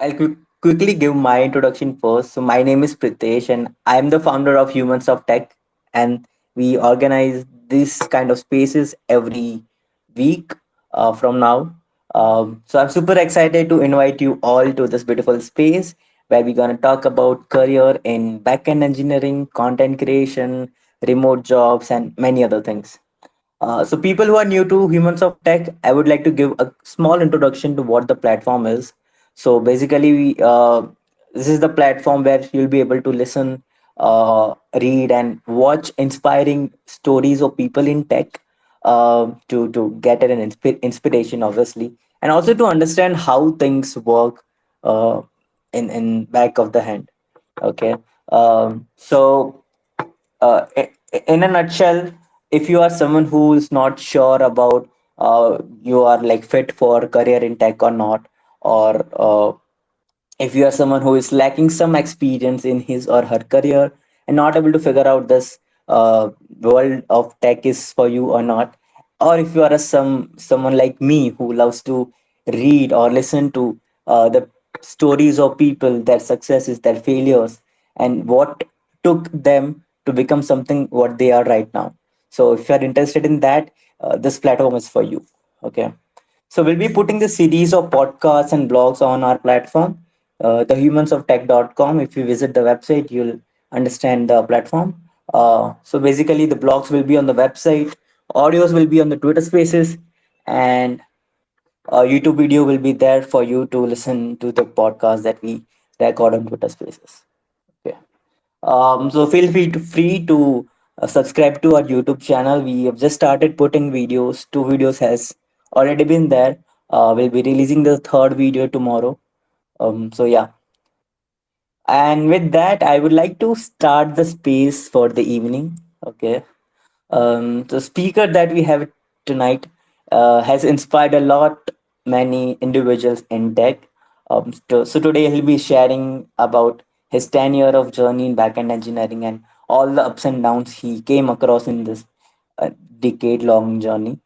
I'll quickly give my introduction first. So, my name is Pritesh, and I'm the founder of Humans of Tech. And we organize this kind of spaces every week from now. So, I'm super excited to invite you all to this beautiful space where we're going to talk about career in backend engineering, content creation, remote jobs, and many other things. So, people who are new to Humans of Tech, I would like to give a small introduction to what the platform is. So, basically, this is the platform where you'll be able to listen, read, and watch inspiring stories of people in tech to get an inspiration, obviously, and also to understand how things work uh, in back of the hand. Okay. So in a nutshell, if you are someone who is not sure about you are like fit for career in tech or not, or if you are someone who is lacking some experience in his or her career and not able to figure out this world of tech is for you or not, or if you are someone like me who loves to read or listen to the stories of people, their successes, their failures, and what took them to become something what they are right now. So if you are interested in that, this platform is for you. Okay. So we'll be putting the series of podcasts and blogs on our platform, thehumansoftech.com. If you visit the website, you'll understand the platform. So basically, the blogs will be on the website, audios will be on the Twitter Spaces, and YouTube video will be there for you to listen to the podcast that we record on Twitter Spaces. Okay. So feel free to subscribe to our YouTube channel. We have just started putting videos. Two videos has already been there. We'll be releasing the third video tomorrow. So yeah, and with that, I would like to start the space for the evening. Okay. The speaker that we have tonight has inspired a lot many individuals in tech. So today he'll be sharing about his 10 year of journey in backend engineering and all the ups and downs he came across in this decade long journey.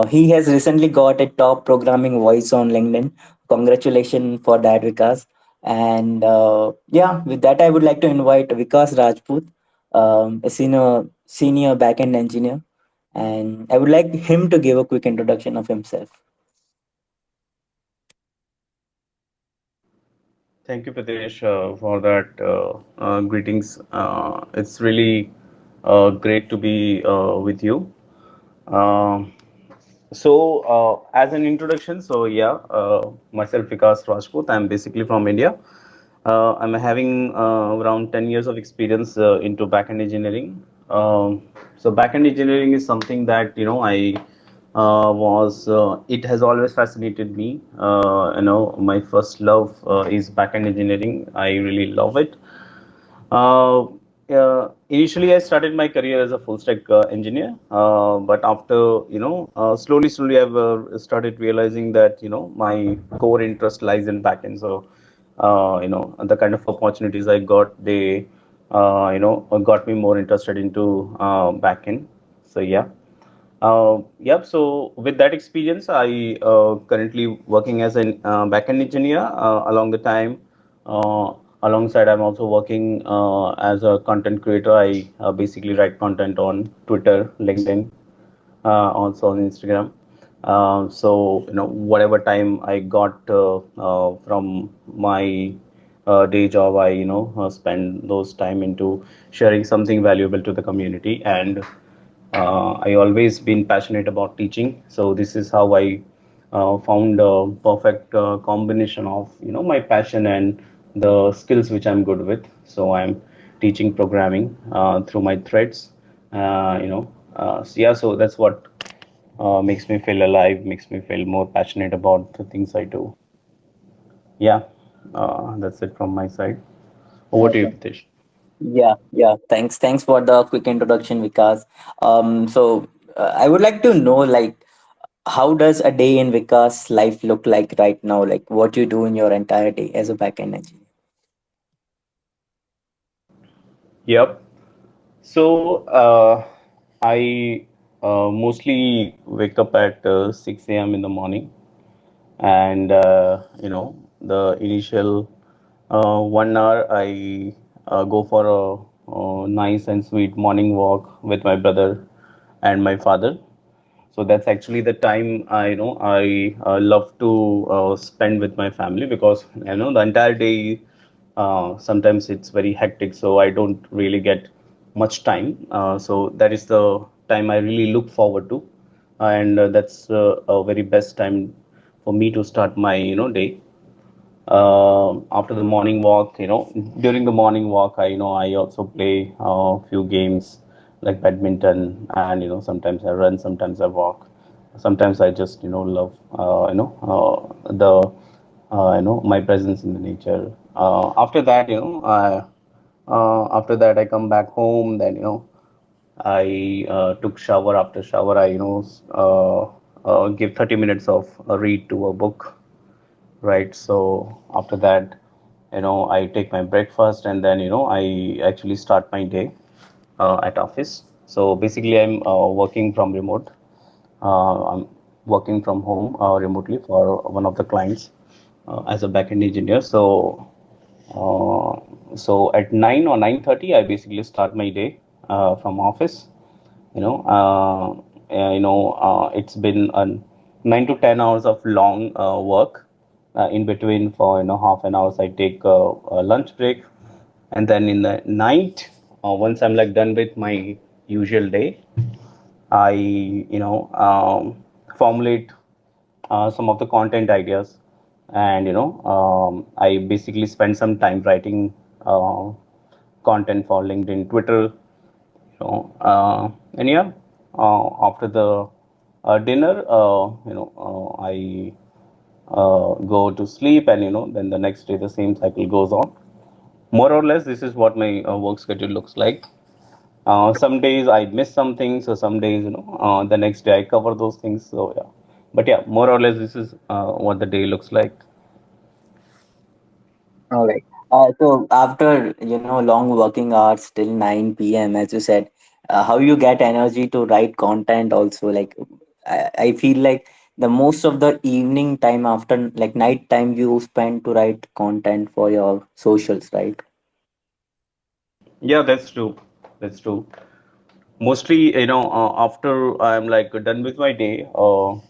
He has recently got a top programming voice on LinkedIn. Congratulations for that, Vikas. And yeah, with that, I would like to invite Vikas Rajput, a senior backend engineer, and I would like him to give a quick introduction of himself. Thank you, Pritesh, for that greetings. It's really great to be with you. Um as an introduction, myself Vikas Rajput. I'm basically from India. I'm having around 10 years of experience into backend engineering. Backend engineering is something that I was. It has always fascinated me. My first love is backend engineering. I really love it. Initially, I started my career as a full stack engineer, but after slowly, I've started realizing that my core interest lies in backend. So, the kind of opportunities I got, they got me more interested into backend. So yeah. Yep. So with that experience, I currently working as an backend engineer. Along the time, uh, alongside, I'm also working as a content creator. I basically write content on Twitter, LinkedIn, also on Instagram. Whatever time I got from my day job, I spend those time into sharing something valuable to the community. And I always been passionate about teaching, so this is how I found a perfect combination of my passion and the skills which I'm good with. So I'm teaching programming through my threads. So that's what makes me feel alive, makes me feel more passionate about the things I do. Yeah, that's it from my side. Over to you, Okay. Pritesh. Yeah. Thanks for the quick introduction, Vikas. So I would like to know, like, how does a day in Vikas' life look like right now? Like, what you do in your entire day as a backend engineer? Yep. So I mostly wake up at 6 a.m. in the morning, and the initial 1 hour, I go for a nice and sweet morning walk with my brother and my father. So that's actually the time I love to spend with my family, because the entire day sometimes it's very hectic, so I don't really get much time. So that is the time I really look forward to, and that's a very best time for me to start my day. After the morning walk, during the morning walk, I also play a few games like badminton, and sometimes I run, sometimes I walk, sometimes I just love the my presence in the nature. After that, I come back home. Then I took shower. After shower, I give 30 minutes of a read to a book, right? So after that, I take my breakfast, and then I actually start my day at office. So basically, I'm working from remote. I'm working from home remotely for one of the clients as a backend engineer. So at 9 or 9:30, I basically start my day from office. It's been 9 to 10 hours of long work. In between, for half an hour, I take a lunch break, and then in the night, once I'm like done with my usual day, I formulate some of the content ideas, and I basically spend some time writing content for LinkedIn, Twitter, and yeah, after the dinner, I go to sleep, and then the next day the same cycle goes on. More or less, this is what my work schedule looks like. Some days I miss some things, so some days, the next day I cover those things. So yeah, but yeah, more or less, this is what the day looks like. All right. So after long working hours till 9 p.m., as you said, how you get energy to write content also? Like, I feel like the most of the evening time after like night time you spend to write content for your socials, right? Yeah, that's true. That's true. Mostly, after I'm like done with my day, I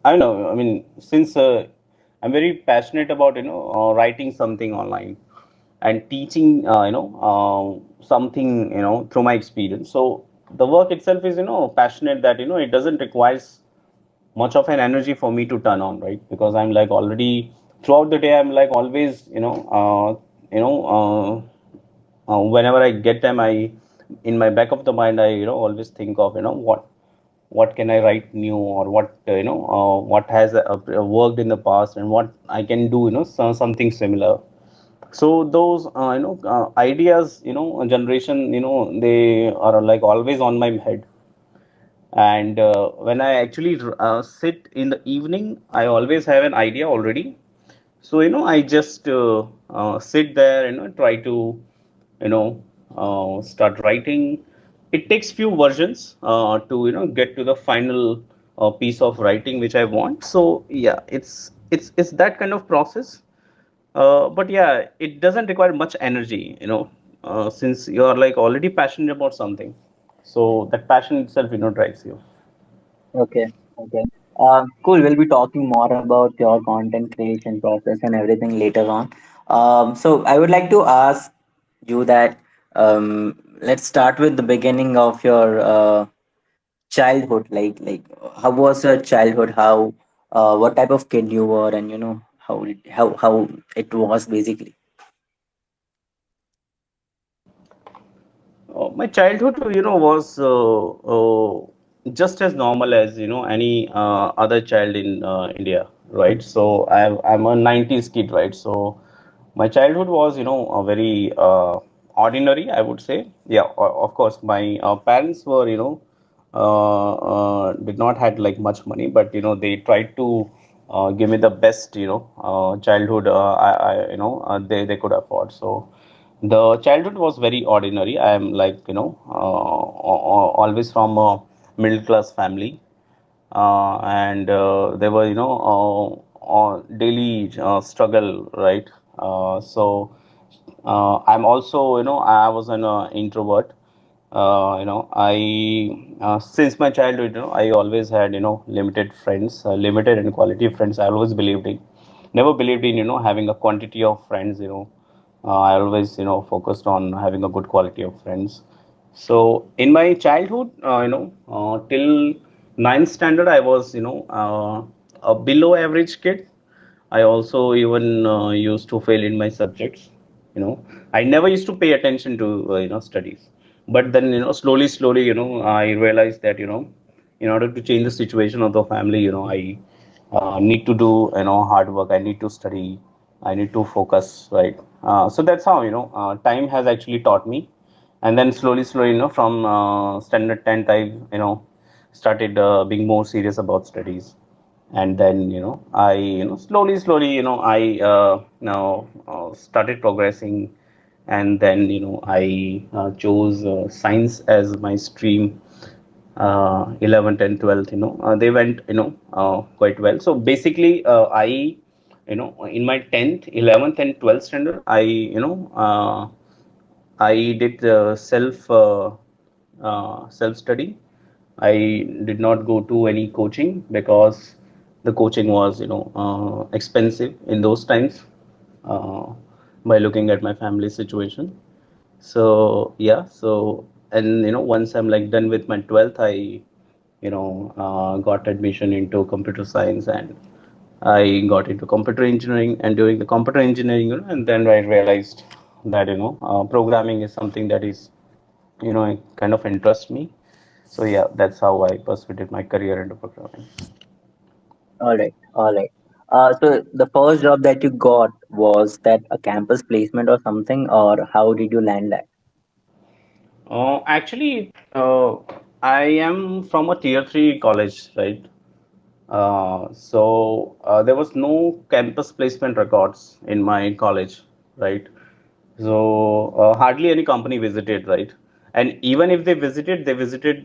I don't know, I mean, since I'm very passionate about writing something online and teaching something through my experience. So the work itself is passionate, that it doesn't require much of an energy for me to turn on, right? Because I'm like already throughout the day, I'm like always whenever I get time, I in my back of the mind, I always think of what can I write new, or what has worked in the past, and what I can do, something similar. So those ideas, generation, they are like always on my head. And when I actually sit in the evening, I always have an idea already. So I just sit there, try to start writing. It takes few versions to get to the final piece of writing which I want. So yeah, it's that kind of process. But yeah, it doesn't require much energy, since you are like already passionate about something. So that passion itself, drives you. Okay. Okay. Cool. We'll be talking more about your content creation process and everything later on. So I would like to ask you that let's start with the beginning of your childhood. Like how was your childhood? How what type of kid you were, and how it was basically. My childhood, was just as normal as any other child in India, right? So I'm a 90s kid, right? So my childhood was, a very ordinary, I would say. Yeah, of course, my parents were, did not had like much money, but they tried to give me the best, childhood they could afford. So the childhood was very ordinary. I am like always from a middle class family, and there were daily struggle, right? I'm also, I was an introvert. I since my childhood, I always had, limited friends, limited and quality friends. I always believed in, never believed in, having a quantity of friends. I always, focused on having a good quality of friends. So in my childhood, till ninth standard, I was, a below average kid. I also even used to fail in my subjects. I never used to pay attention to studies. But then slowly, I realized that in order to change the situation of the family, I need to do hard work. I need to study. I need to focus, right? So that's how time has actually taught me. And then slowly, from standard 10th, I started being more serious about studies. And then I slowly I now started progressing. And then I chose science as my stream. 11th and 12th, they went quite well. So basically I in my 10th, 11th and 12th standard, I did self study. I did not go to any coaching because the coaching was expensive in those times, uh, by looking at my family situation. So yeah, so and once I'm like done with my 12th, I got admission into computer science, and I got into computer engineering. And during the computer engineering, and then I realized that programming is something that is it kind of interests me. So yeah, that's how I pursued my career into programming. All right, all right. So the first job that you got, was that a campus placement or something, or how did you land that? Actually, I am from a tier 3 college, right? So there was no campus placement records in my college, right? So hardly any company visited, right? And even if they visited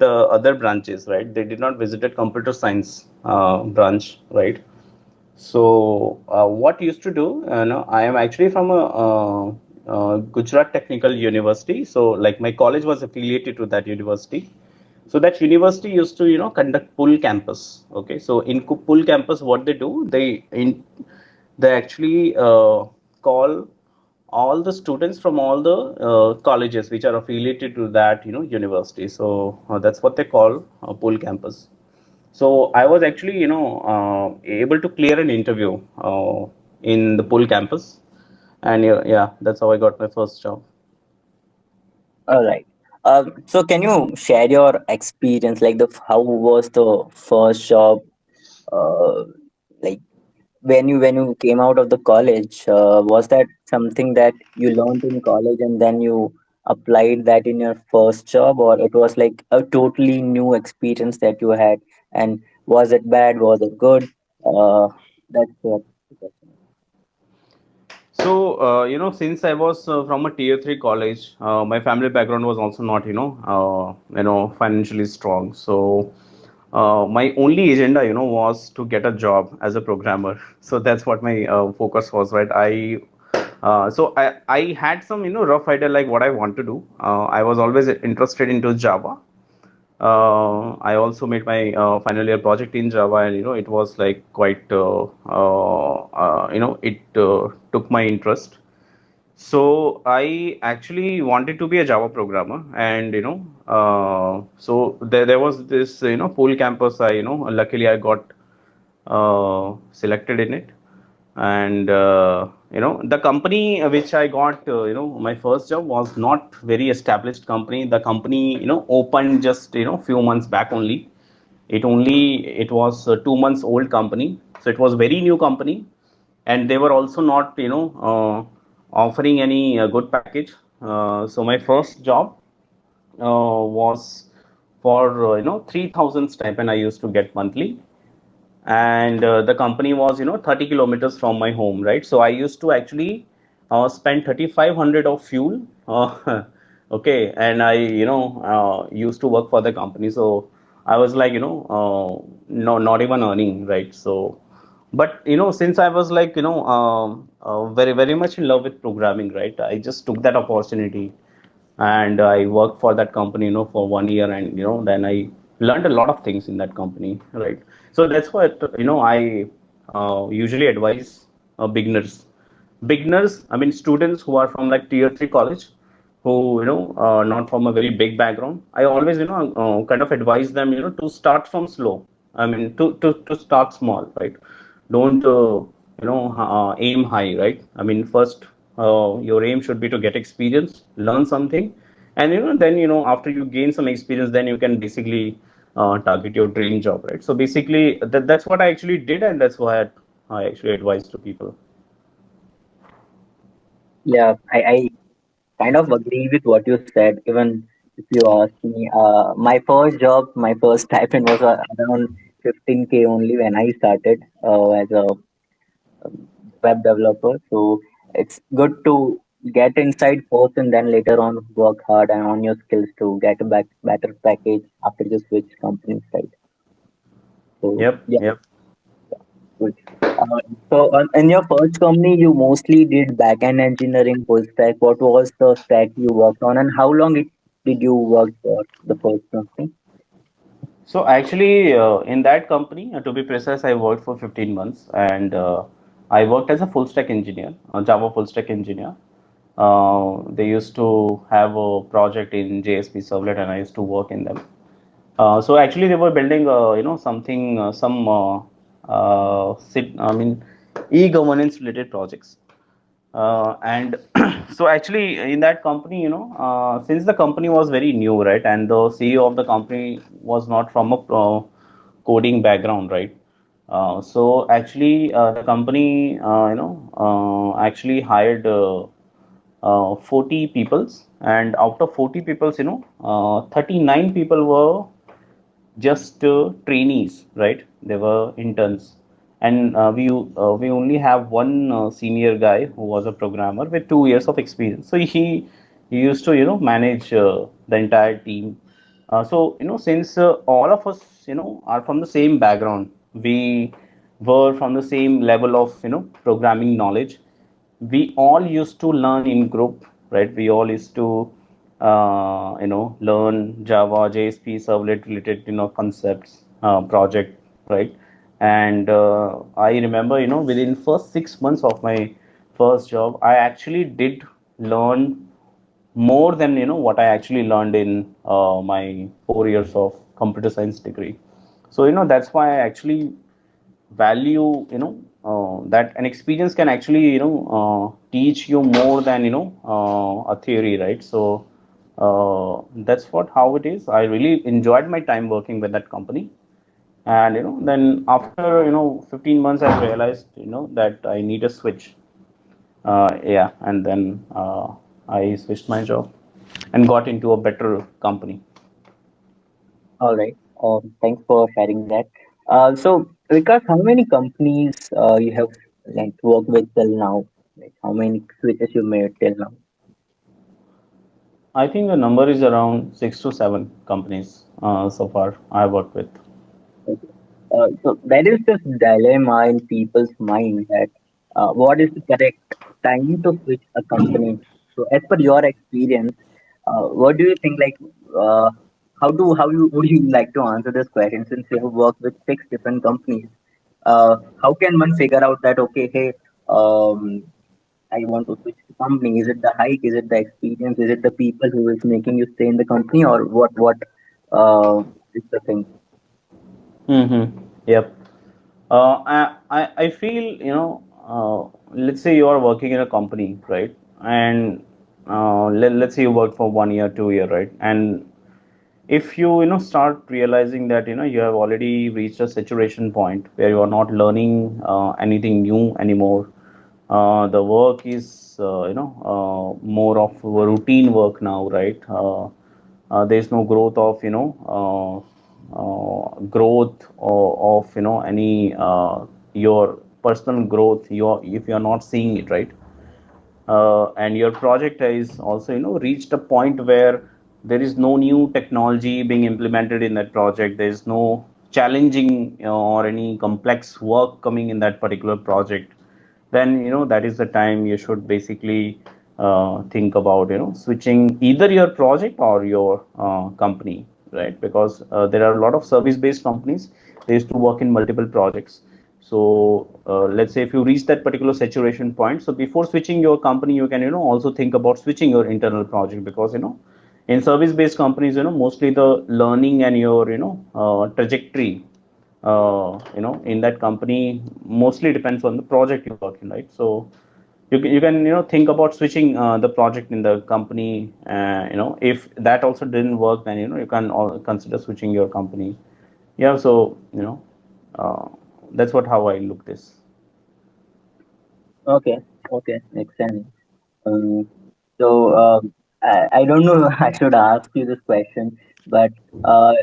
the other branches, right? They did not visited computer science branch, right? So what used to do, no, I am actually from a Gujarat Technical University. So like my college was affiliated to that university. So that university used to conduct pull campus. Okay, so in pull campus, what they do, they actually call all the students from all the colleges which are affiliated to that university. So that's what they call pull campus. So I was actually, able to clear an interview in the Pool campus, and yeah, that's how I got my first job. All right. So can you share your experience, like the how was the first job, uh, like when you came out of the college? Was that something that you learned in college and then you applied that in your first job, or it was like a totally new experience that you had? And was it bad? Was it good? Uh, that's what the question is. So, since I was from a tier 3 college, my family background was also not, financially strong. So, my only agenda, was to get a job as a programmer. So that's what my focus was, right? I had some, rough idea like what I want to do. I was always interested into Java. I also made my final year project in Java, and it was like quite it took my interest. So I actually wanted to be a Java programmer, and so there was this pool campus. I luckily I got selected in it. And the company which I got, my first job was not very established company. The company opened just few months back only. It was a 2 months old company, so it was very new company. And they were also not offering any good package. So my first job was for 3,000 stipend I used to get monthly. And the company was 30 kilometers from my home, right? So I used to actually spend 3,500 of fuel. Okay, and I used to work for the company. So I was like no, not even earning, right? So But since I was like very very much in love with programming, right, I just took that opportunity and I worked for that company for 1 year, and then I learned a lot of things in that company, right? So that's what I usually advise beginners, I mean students who are from like tier 3 college, who not from a very big background. I always kind of advise them to start from slow. I mean to start small, right? Don't aim high, right? I mean first your aim should be to get experience, learn something, and then after you gain some experience, then you can basically target your dream job, right? So basically that's what I actually did, and that's why I actually advise to people. Yeah, I kind of agree with what you said. Even if you ask me, my first job, my first stipend was around 15K only when I started as a web developer. So it's good to get inside first and then later on work hard and on your skills to get a better package after you switch companies, right? So Yep, yeah, yep. good. So in your first company, you mostly did back-end engineering, full stack. What was the stack you worked on, and how long did you work for the first company? So actually, in that company, to be precise, I worked for 15 months, and I worked as a full stack engineer, a Java full stack engineer. They used to have a project in JSP servlet, and I used to work in them. So actually, they were building, something, I mean, e-governance related projects. And so actually in that company, since the company was very new, right, and the CEO of the company was not from a coding background, right? So actually the company actually hired 40 peoples, and out of 40 peoples, 39 people were just trainees, right? They were interns, and we only have one senior guy who was a programmer with 2 years of experience. So he used to manage the entire team. So since all of us are from the same background, we were from the same level of programming knowledge. We all used to learn in group, right? We all used to learn Java, JSP, servlet related concepts, project, right? And I remember within first 6 months of my first job, I actually did learn more than what I actually learned in my 4 years of computer science degree. So that's why I actually value that an experience can actually teach you more than a theory, right? So that's what how it is. I really enjoyed my time working with that company, and then after 15 months I realized that I need a switch. Yeah, and then I switched my job and got into a better company. All right. Thanks for sharing that. So, Vikas, how many companies you have like worked with till now? Like how many switches you made till now? I think the number is around 6 to 7 companies so far I worked with. Okay. So that is this dilemma in people's mind that what is the correct time to switch a company? So as per your experience, what do you think? Like, uh, how you would you like to answer this question since you have worked with six different companies? How can one figure out that okay, hey, um, I want to switch the company? Is it the hike? Is it the experience? Is it the people who is making you stay in the company, or what? What is the thing? Mm-hmm. Yep. I feel, let's say you are working in a company, right? And let's say you work for 1 year, 2 year, right? And if you, start realizing that, you have already reached a saturation point where you are not learning anything new anymore. The work is, more of a routine work now, right? There's no growth of, growth of any your personal growth. You're if you're not seeing it, right? And your project is also reached a point where there is no new technology being implemented in that project. There's no challenging or any complex work coming in that particular project, then that is the time you should basically think about switching either your project or your company, right? Because there are a lot of service based companies, they used to work in multiple projects. So let's say if you reach that particular saturation point, so before switching your company you can also think about switching your internal project, because in service based companies mostly the learning and your trajectory in that company mostly depends on the project you work in, right? So you can think about switching the project in the company. If that also didn't work, then you can consider switching your company. Yeah, so uh, that's what how I look this. Okay, okay, makes sense. Um, so I don't know. I should ask you this question, but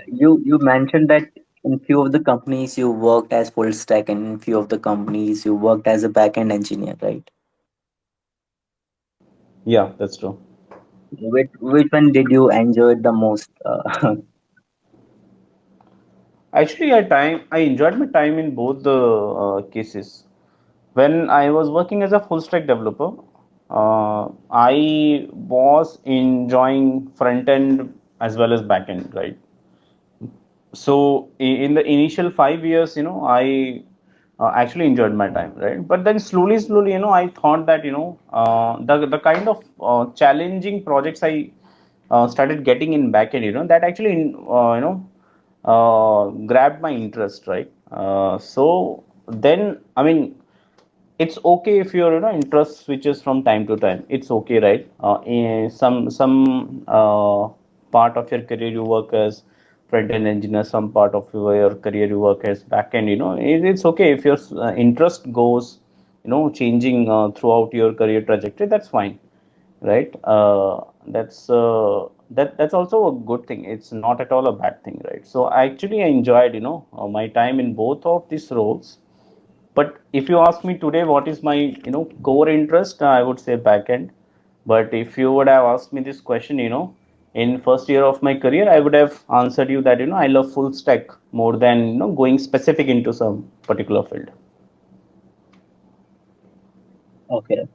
you mentioned that in few of the companies you worked as full stack, and in few of the companies you worked as a backend engineer, right? Yeah, that's true. Which one did you enjoy the most? Actually, I enjoyed my time in both the cases. When I was working as a full stack developer, I was enjoying front end as well as back end, right? So in the initial 5 years, I actually enjoyed my time, right? But then slowly, I thought that the kind of challenging projects I started getting in backend, that actually grabbed my interest, right? So then, I mean, it's okay if your interest switches from time to time. It's okay, right? In some part of your career you work as front end engineer, some part of your career you work as back end. It's okay if your interest goes changing throughout your career trajectory. That's fine, right? That's also a good thing. It's not at all a bad thing, right? So I actually enjoyed my time in both of these roles. But if you ask me today what is my core interest, I would say backend. But if you would have asked me this question in first year of my career, I would have answered you that I love full stack more than going specific into some particular field. Okay.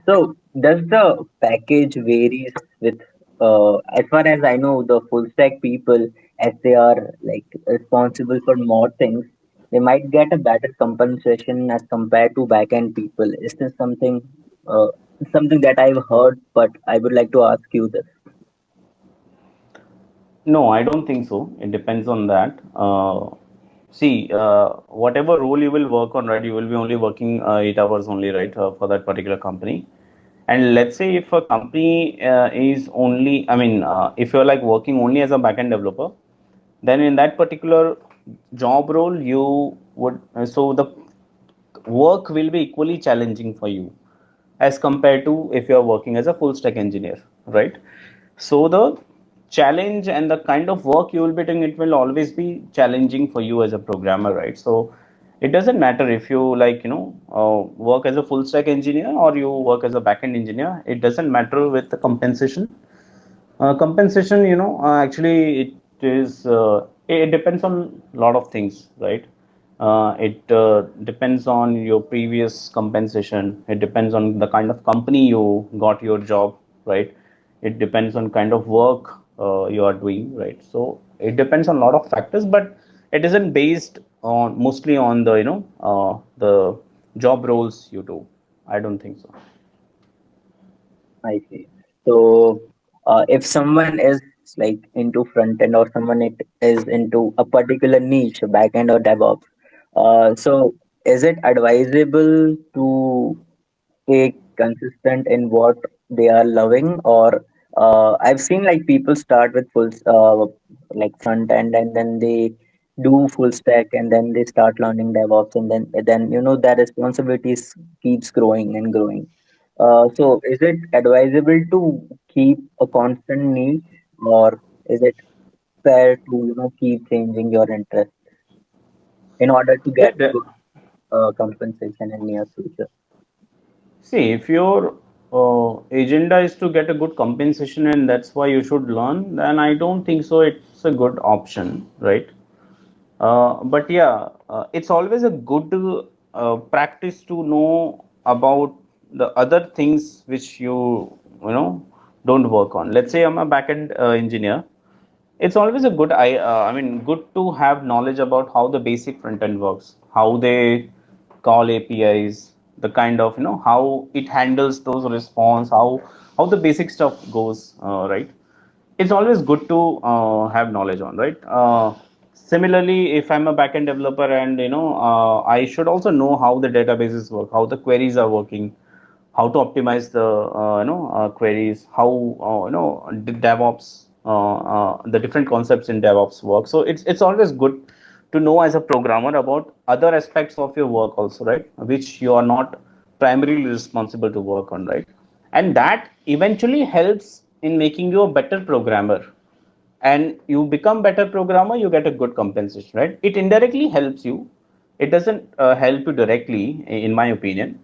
So does the package varies with, as far as I know, the full stack people, as they are like responsible for more things, they might get a better compensation as compared to backend people. Is this uh, something that I've heard, but I would like to ask you this. No, I don't think so. It depends on that. See, whatever role you will work on, right, you will be only working 8 hours only, right, for that particular company. And let's say if a company is only, I mean, if you're like working only as a backend developer, then in that particular job role, you would, so the work will be equally challenging for you as compared to if you are working as a full stack engineer, right? So the challenge and the kind of work you will be doing, it will always be challenging for you as a programmer, right? So it doesn't matter if you like work as a full stack engineer or you work as a backend engineer. It doesn't matter with the compensation. Compensation, actually, it depends on a lot of things, right? It depends on your previous compensation. It depends on the kind of company you got your job, right? It depends on kind of work you are doing, right? So it depends on a lot of factors, but it isn't based on mostly on the the job roles you do. I don't think so. I see. So, if someone is like into front end or someone it is into a particular niche, back end or DevOps, so is it advisable to stay consistent in what they are loving, or I've seen like people start with like front end, and then they do full stack, and then they start learning DevOps, and then their responsibilities keeps growing and growing. So is it advisable to keep a constant niche, or is it fair to keep changing your interest in order to Yeah, get good compensation in near future? see, if your agenda is to get a good compensation and that's why you should learn, then I don't think so. It's a good option, right? But yeah, it's always a good practice to know about the other things which you know don't work on. Let's say I'm a backend engineer. It's always a good I mean good to have knowledge about how the basic front end works, how they call APIs, the kind of how it handles those response, how the basic stuff goes, right? It's always good to have knowledge on, right? Similarly, if I'm a backend developer, and I should also know how the databases work, how the queries are working, how to optimize the queries, how the DevOps, the different concepts in DevOps work. So it's always good to know as a programmer about other aspects of your work also, right? Which you are not primarily responsible to work on, right? And that eventually helps in making you a better programmer, and you become better programmer, you get a good compensation, right? It indirectly helps you. It doesn't help you directly, in my opinion,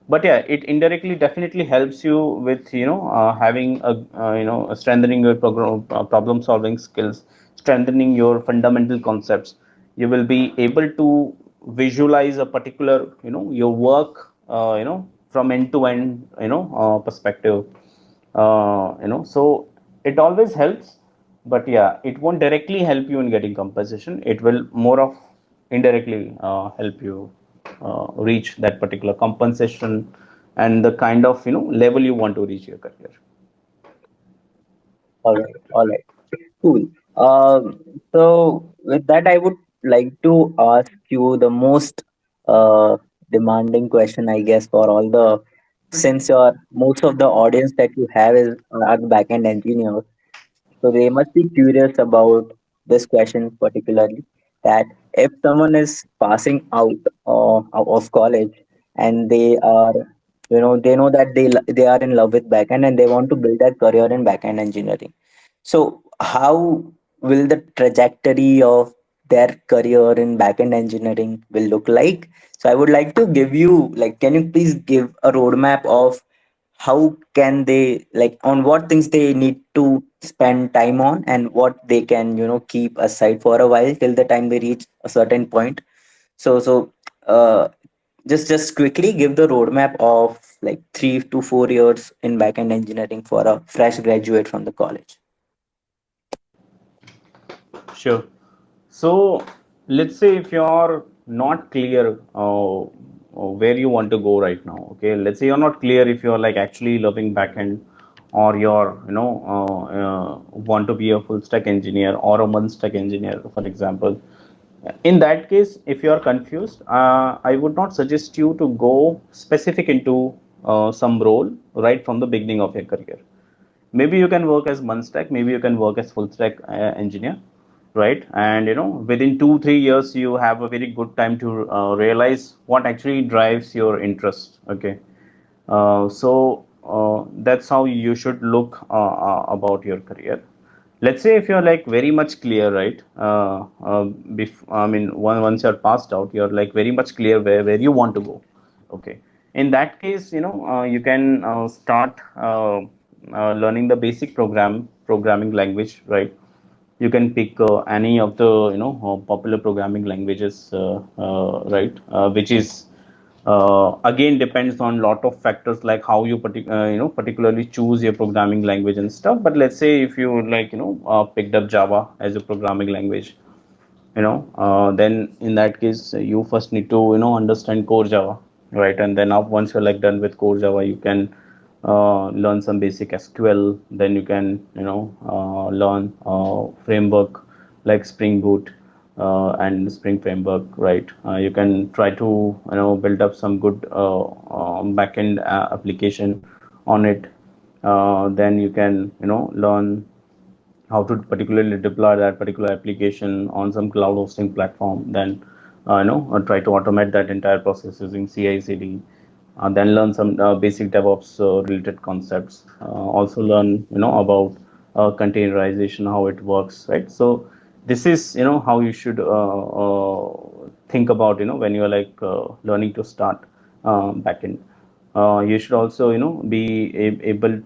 but yeah, it indirectly definitely helps you with having a strengthening your problem solving skills, strengthening your fundamental concepts. You will be able to visualize a particular your work from end to end perspective. So it always helps, but yeah, it won't directly help you in getting compensation. It will more of indirectly help you reach that particular compensation and the kind of level you want to reach your career. All right, all right, cool. So with that, I would like to ask you the most uh, demanding question, I guess, for all the, since your most of the audience that you have is are the backend engineers. So they must be curious about this question particularly, that if someone is passing out of college and they are, they know that they are in love with backend and they want to build their career in backend engineering. So how will the trajectory of their career in backend engineering will look like? So I would like to give you, like, can you please give a roadmap of how can they, like, on what things they need to spend time on and what they can keep aside for a while till the time they reach a certain point. So uh just quickly give the roadmap of like 3 to 4 years in backend engineering for a fresh graduate from the college. Sure. So let's say if you're not clear where you want to go right now, okay? Let's say you're not clear if you're like actually loving backend, or you're want to be a full stack engineer or a one stack engineer, for example. In that case, if you are confused, I would not suggest you to go specific into some role right from the beginning of your career. Maybe you can work as one stack, maybe you can work as full stack engineer, right? And within 2 3 years you have a very good time to realize what actually drives your interest, okay? That's how you should look about your career. Let's say if you're like very much clear, right? I mean, once you're passed out, you're like very much clear where you want to go. Okay. In that case, you can start learning the basic programming language, right? You can pick any of the popular programming languages, right? Which is again depends on lot of factors, like how you particularly choose your programming language and stuff. But let's say if you like picked up Java as a programming language, then in that case you first need to understand core Java, right? And then once you're like done with core Java, you can learn some basic SQL. Then you can learn framework like Spring Boot and Spring Framework, right? You can try to build up some good backend application on it. Then you can learn how to particularly deploy that particular application on some cloud hosting platform. Then try to automate that entire process using CI/CD. Then learn some basic DevOps related concepts. Also learn about containerization, how it works, right? So this is how you should think about when you're like learning to start backend. You should also be able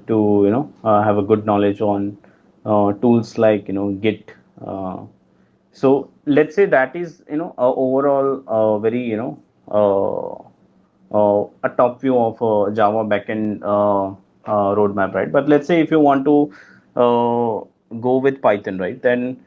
to have a good knowledge on tools like Git. uh, so let's say that is overall very a top view of Java backend roadmap, right? But let's say if you want to go with Python, right? Then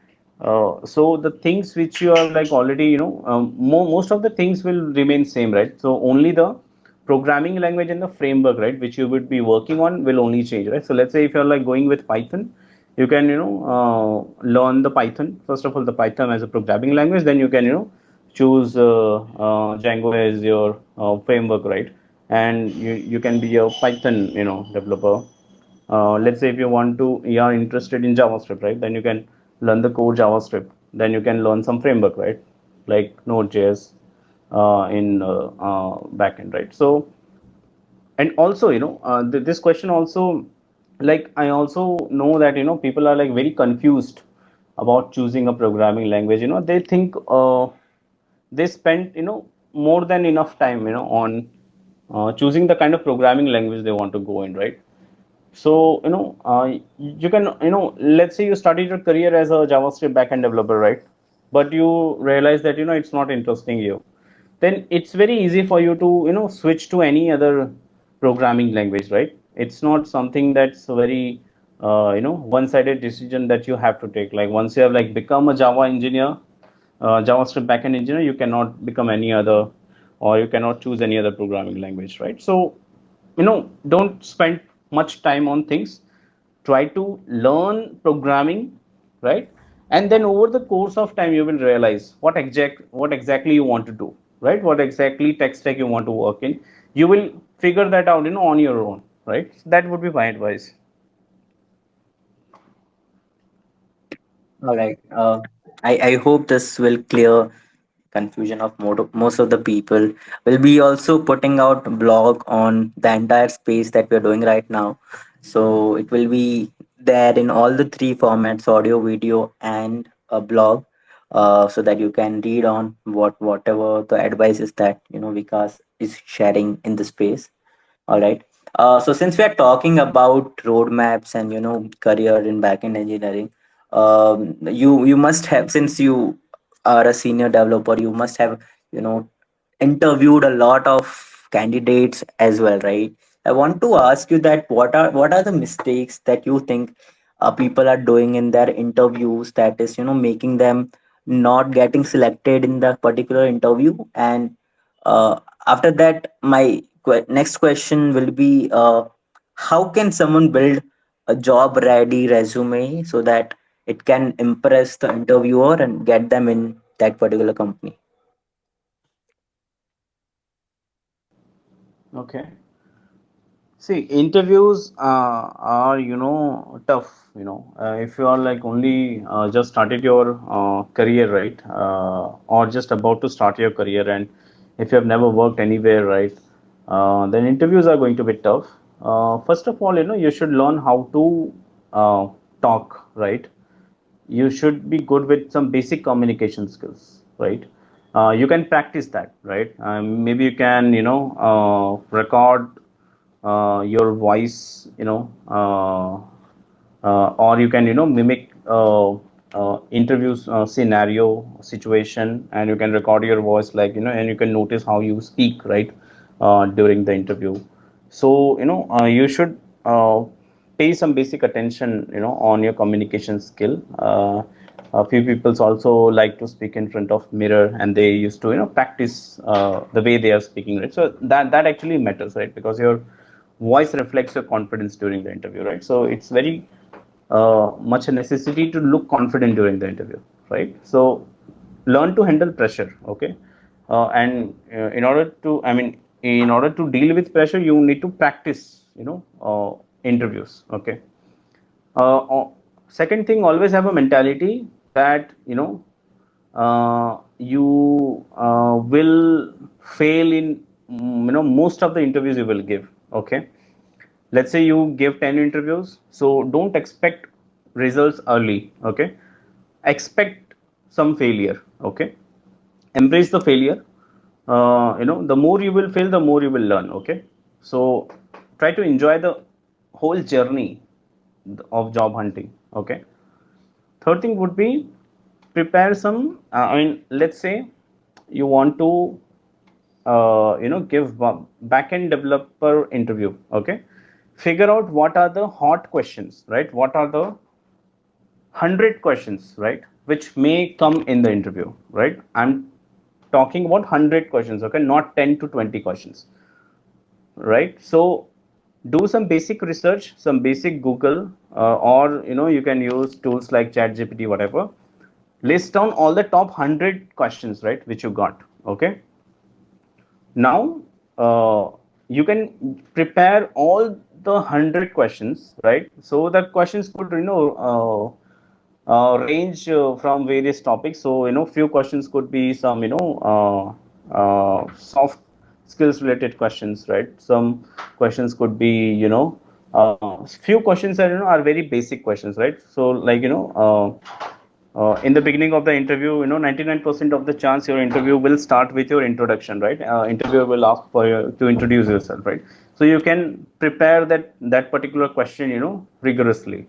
so the things which you are like already most of the things will remain same, right? So only the programming language and the framework, right, which you would be working on will only change, right? So let's say if you're like going with Python, you can learn the Python first of all, the Python as a programming language. Then you can choose Django as your framework, right? And you can be a Python developer. Let's say if you are interested in JavaScript, right? Then you can learn the core JavaScript. Then you can learn some framework, right? Like Node.js in backend, right? So, and also this question also, like I also know that people are like very confused about choosing a programming language. They think they spend more than enough time on choosing the kind of programming language they want to go in, right? So you can let's say you started your career as a JavaScript backend developer, right? But you realize that it's not interesting you. Then it's very easy for you to switch to any other programming language, right? It's not something that's a very one-sided decision that you have to take. Like once you have like become a Java engineer, JavaScript backend engineer, you cannot become any other, or you cannot choose any other programming language, right? So don't spend much time on things. Try to learn programming, right? And then over the course of time you will realize what exactly you want to do, right? What exactly tech stack you want to work in. You will figure that out on your own, right? That would be my advice. All right. I hope this will clear confusion of most of the people. We'll be also putting out a blog on the entire space that we're doing right now. So it will be there in all the three formats: audio, video, and a blog. So that you can read on whatever the advice is that Vikas is sharing in the space. All right. So since we are talking about roadmaps and career in backend engineering, you must have, since you are a senior developer, you must have you know interviewed a lot of candidates as well, right? I want to ask you that what are the mistakes that you think people are doing in their interviews that is making them not getting selected in the particular interview. And after that, my next question will be, how can someone build a job ready resume so that it can impress the interviewer and get them in that particular company? Okay. See, interviews are tough. If you are like only just started your career, right, or just about to start your career, and if you have never worked anywhere, right, then interviews are going to be tough. First of all, you should learn how to talk, right? You should be good with some basic communication skills, right? You can practice that, right? Maybe you can record your voice, or you can mimic interviews scenario situation, and you can record your voice, like and you can notice how you speak, right, during the interview. So you should pay some basic attention on your communication skill. A few people also like to speak in front of mirror, and they used to practice the way they are speaking, right? So that actually matters, right? Because your voice reflects your confidence during the interview, right? So it's very much a necessity to look confident during the interview, right? So learn to handle pressure, okay? And in order to deal with pressure, you need to practice, interviews, okay? Uh, uh, Second thing, always have a mentality that you will fail in most of the interviews you will give, okay? Let's say you give 10 interviews, so don't expect results early, okay? Expect some failure, okay? Embrace the failure. The more you will fail, the more you will learn, okay? So try to enjoy the whole journey of job hunting, okay? Third thing would be, prepare some. I mean, let's say you want to give backend developer interview. Okay, figure out what are the hot questions, right? What are the 100 questions, right, which may come in the interview, right? I'm talking about 100 questions, okay, not 10 to 20 questions, right? So do some basic research, some basic Google, or you can use tools like ChatGPT, whatever. List down all the top 100 questions, right, which you got. Okay, now you can prepare all the 100 questions, right? So the questions could range from various topics. So few questions could be some soft skills related questions, right? Some questions could be few questions are are very basic questions, right? So like in the beginning of the interview, 99% of the chance your interview will start with your introduction, right? Interviewer will ask for you to introduce yourself, right? So you can prepare that particular question, rigorously.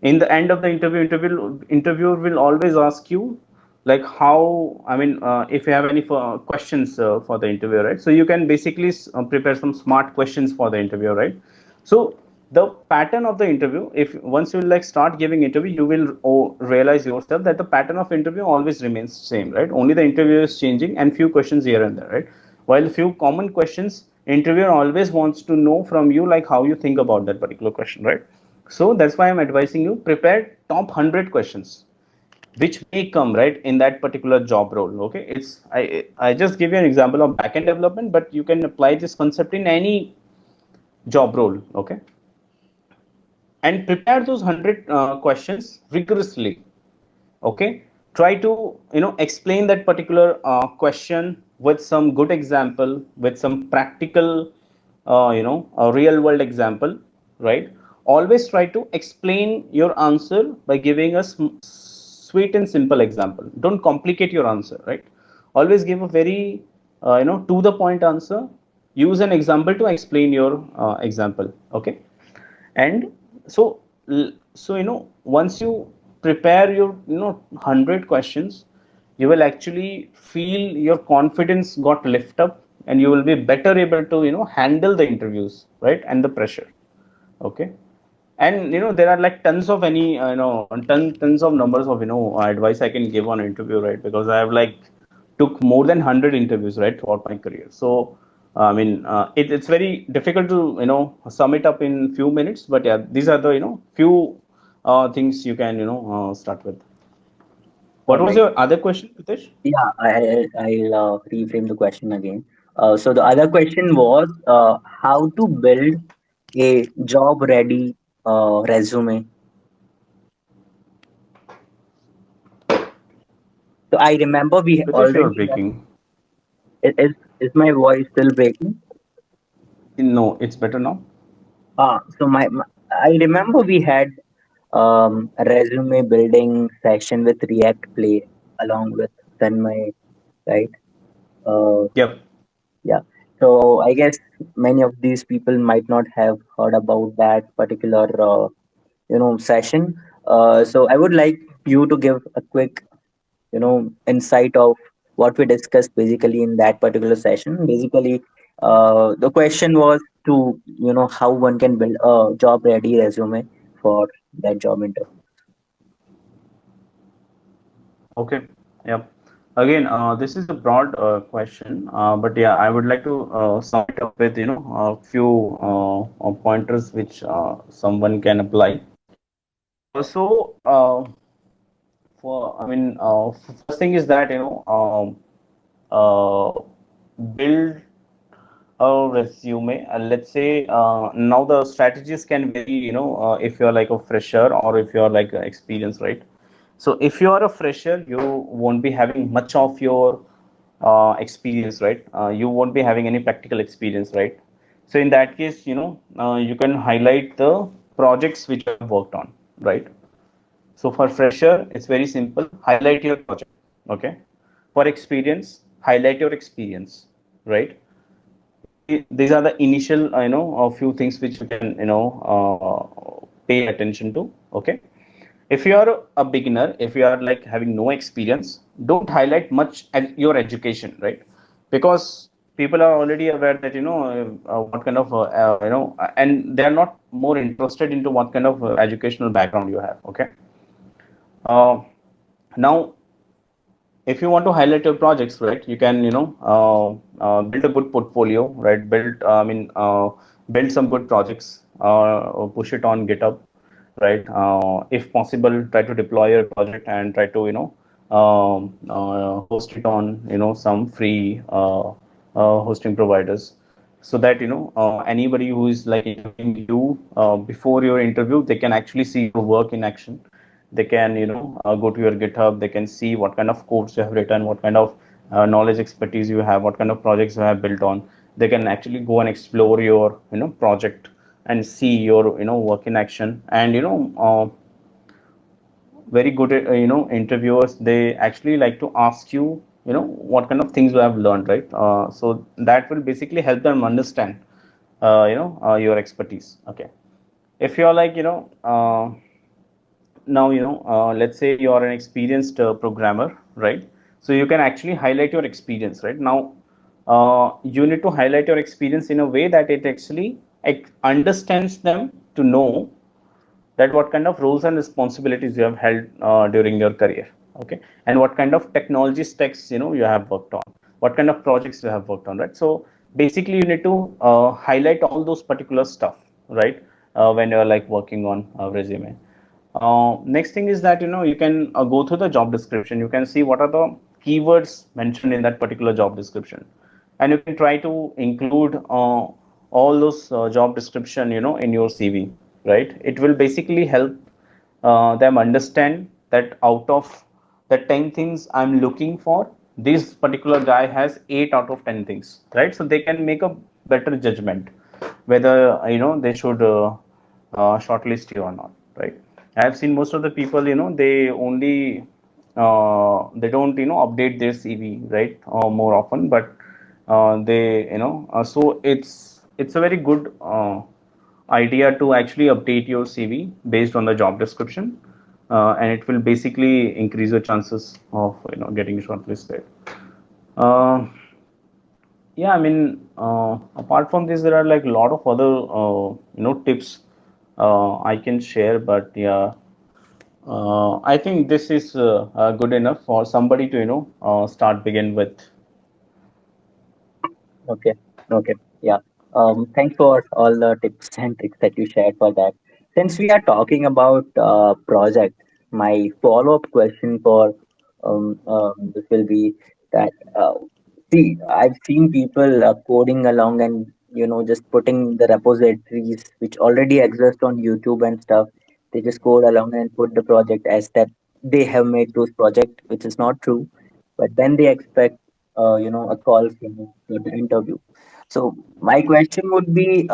In the end of the interviewer will always ask you like how, I mean, if you have any questions for the interview, right? So you can basically prepare some smart questions for the interview, right? So the pattern of the interview, if once you like start giving interview, you will realize yourself that the pattern of interview always remains same, right? Only the interview is changing and few questions here and there, right? While few common questions, interviewer always wants to know from you like how you think about that particular question, right? So that's why I'm advising you prepare top 100 questions which may come, right, in that particular job role. Okay, it's I just give you an example of backend development, but you can apply this concept in any job role. Okay, and prepare those 100 questions rigorously. Okay, try to explain that particular question with some good example, with some practical a real world example, right? Always try to explain your answer by giving a sweet and simple example. Don't complicate your answer, right? Always give a very to the point answer. Use an example to explain your example. Okay, and so once you prepare your 100 questions, you will actually feel your confidence got lift up, and you will be better able to handle the interviews, right, and the pressure. Okay, and there are like tons of any tons of numbers of advice I can give on interview, right? Because I have like took more than 100 interviews, right, throughout my career. So I mean, it's very difficult to sum it up in few minutes, but yeah, these are the few things you can start with. What All was right. your other question, Pritesh? Yeah, I'll reframe the question again. So the other question was how to build a job-ready resume. So I remember we Pritesh, you are already had, breaking. is my voice still breaking? No, it's better now. So I remember we had a resume building section with React Play along with Tanmay, right? Uh, Yep. yeah. So I guess many of these people might not have heard about that particular session. So I would like you to give a quick insight of what we discussed basically in that particular session. Basically, the question was to how one can build a job ready resume for that job interview. Okay. Yep. Again, this is a broad question, but yeah, I would like to sum it up with a few pointers which someone can apply. So, for I mean, first thing is that build a resume. Let's say now the strategies can vary. If you're like a fresher or if you're like experienced, right? So if you are a fresher, you won't be having much of your experience, right? You won't be having any practical experience, right? So in that case, you can highlight the projects which you have worked on, right? So for fresher, it's very simple. Highlight your project, okay? For experience, highlight your experience, right? These are the initial, a few things which you can, pay attention to, okay? If you are a beginner, if you are like having no experience, don't highlight much your education, right? Because people are already aware that what kind of and they are not more interested into what kind of educational background you have. Okay. Now if you want to highlight your projects, right, you can build a good portfolio, right? Build some good projects, push it on GitHub, right? If possible, try to deploy your project and try to host it on some free hosting providers, so that anybody who is like interviewing you before your interview, they can actually see your work in action. They can go to your GitHub, they can see what kind of codes you have written, what kind of knowledge expertise you have, what kind of projects you have built on. They can actually go and explore your project and see your work in action. And very good interviewers, they actually like to ask you what kind of things you have learned, right? So that will basically help them understand your expertise. Okay. If you're like now let's say you are an experienced programmer, right? So you can actually highlight your experience, right? Now you need to highlight your experience in a way that it actually understands them to know that what kind of roles and responsibilities you have held during your career. Okay. And what kind of technology stacks you have worked on, what kind of projects you have worked on, right? So basically you need to highlight all those particular stuff, right? When you're like working on a resume. Next thing is that you can go through the job description. You can see what are the keywords mentioned in that particular job description, and you can try to include all those job description in your CV, right? It will basically help them understand that out of the 10 things I'm looking for, this particular guy has 8 out of 10 things, right? So they can make a better judgment whether they should shortlist you or not, right? I've seen most of the people, they only they don't update their CV, right, more often, but they so it's a very good idea to actually update your CV based on the job description, and it will basically increase your chances of getting shortlisted. Uh, yeah, I mean, apart from this, there are like a lot of other tips I can share, but yeah, I think this is good enough for somebody to start begin with. Okay. Okay. Yeah. Thanks for all the tips and tricks that you shared for that. Since we are talking about project, my follow-up question for this will be that see, I've seen people coding along and just putting the repositories which already exist on YouTube and stuff. They just code along and put the project as that they have made those project, which is not true. But then they expect a call for the interview. So my question would be,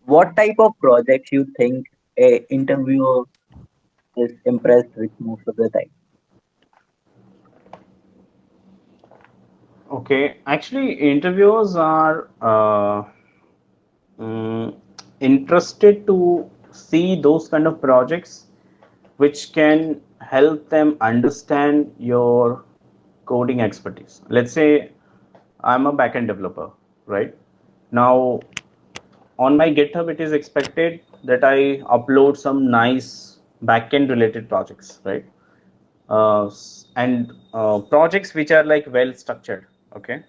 what type of projects you think a interviewer is impressed with most of the time? Okay, actually, interviewers are mm, interested to see those kind of projects which can help them understand your coding expertise. Let's say I'm a backend developer, right? Now, on my GitHub, it is expected that I upload some nice backend related projects, right? And projects which are like well structured, okay?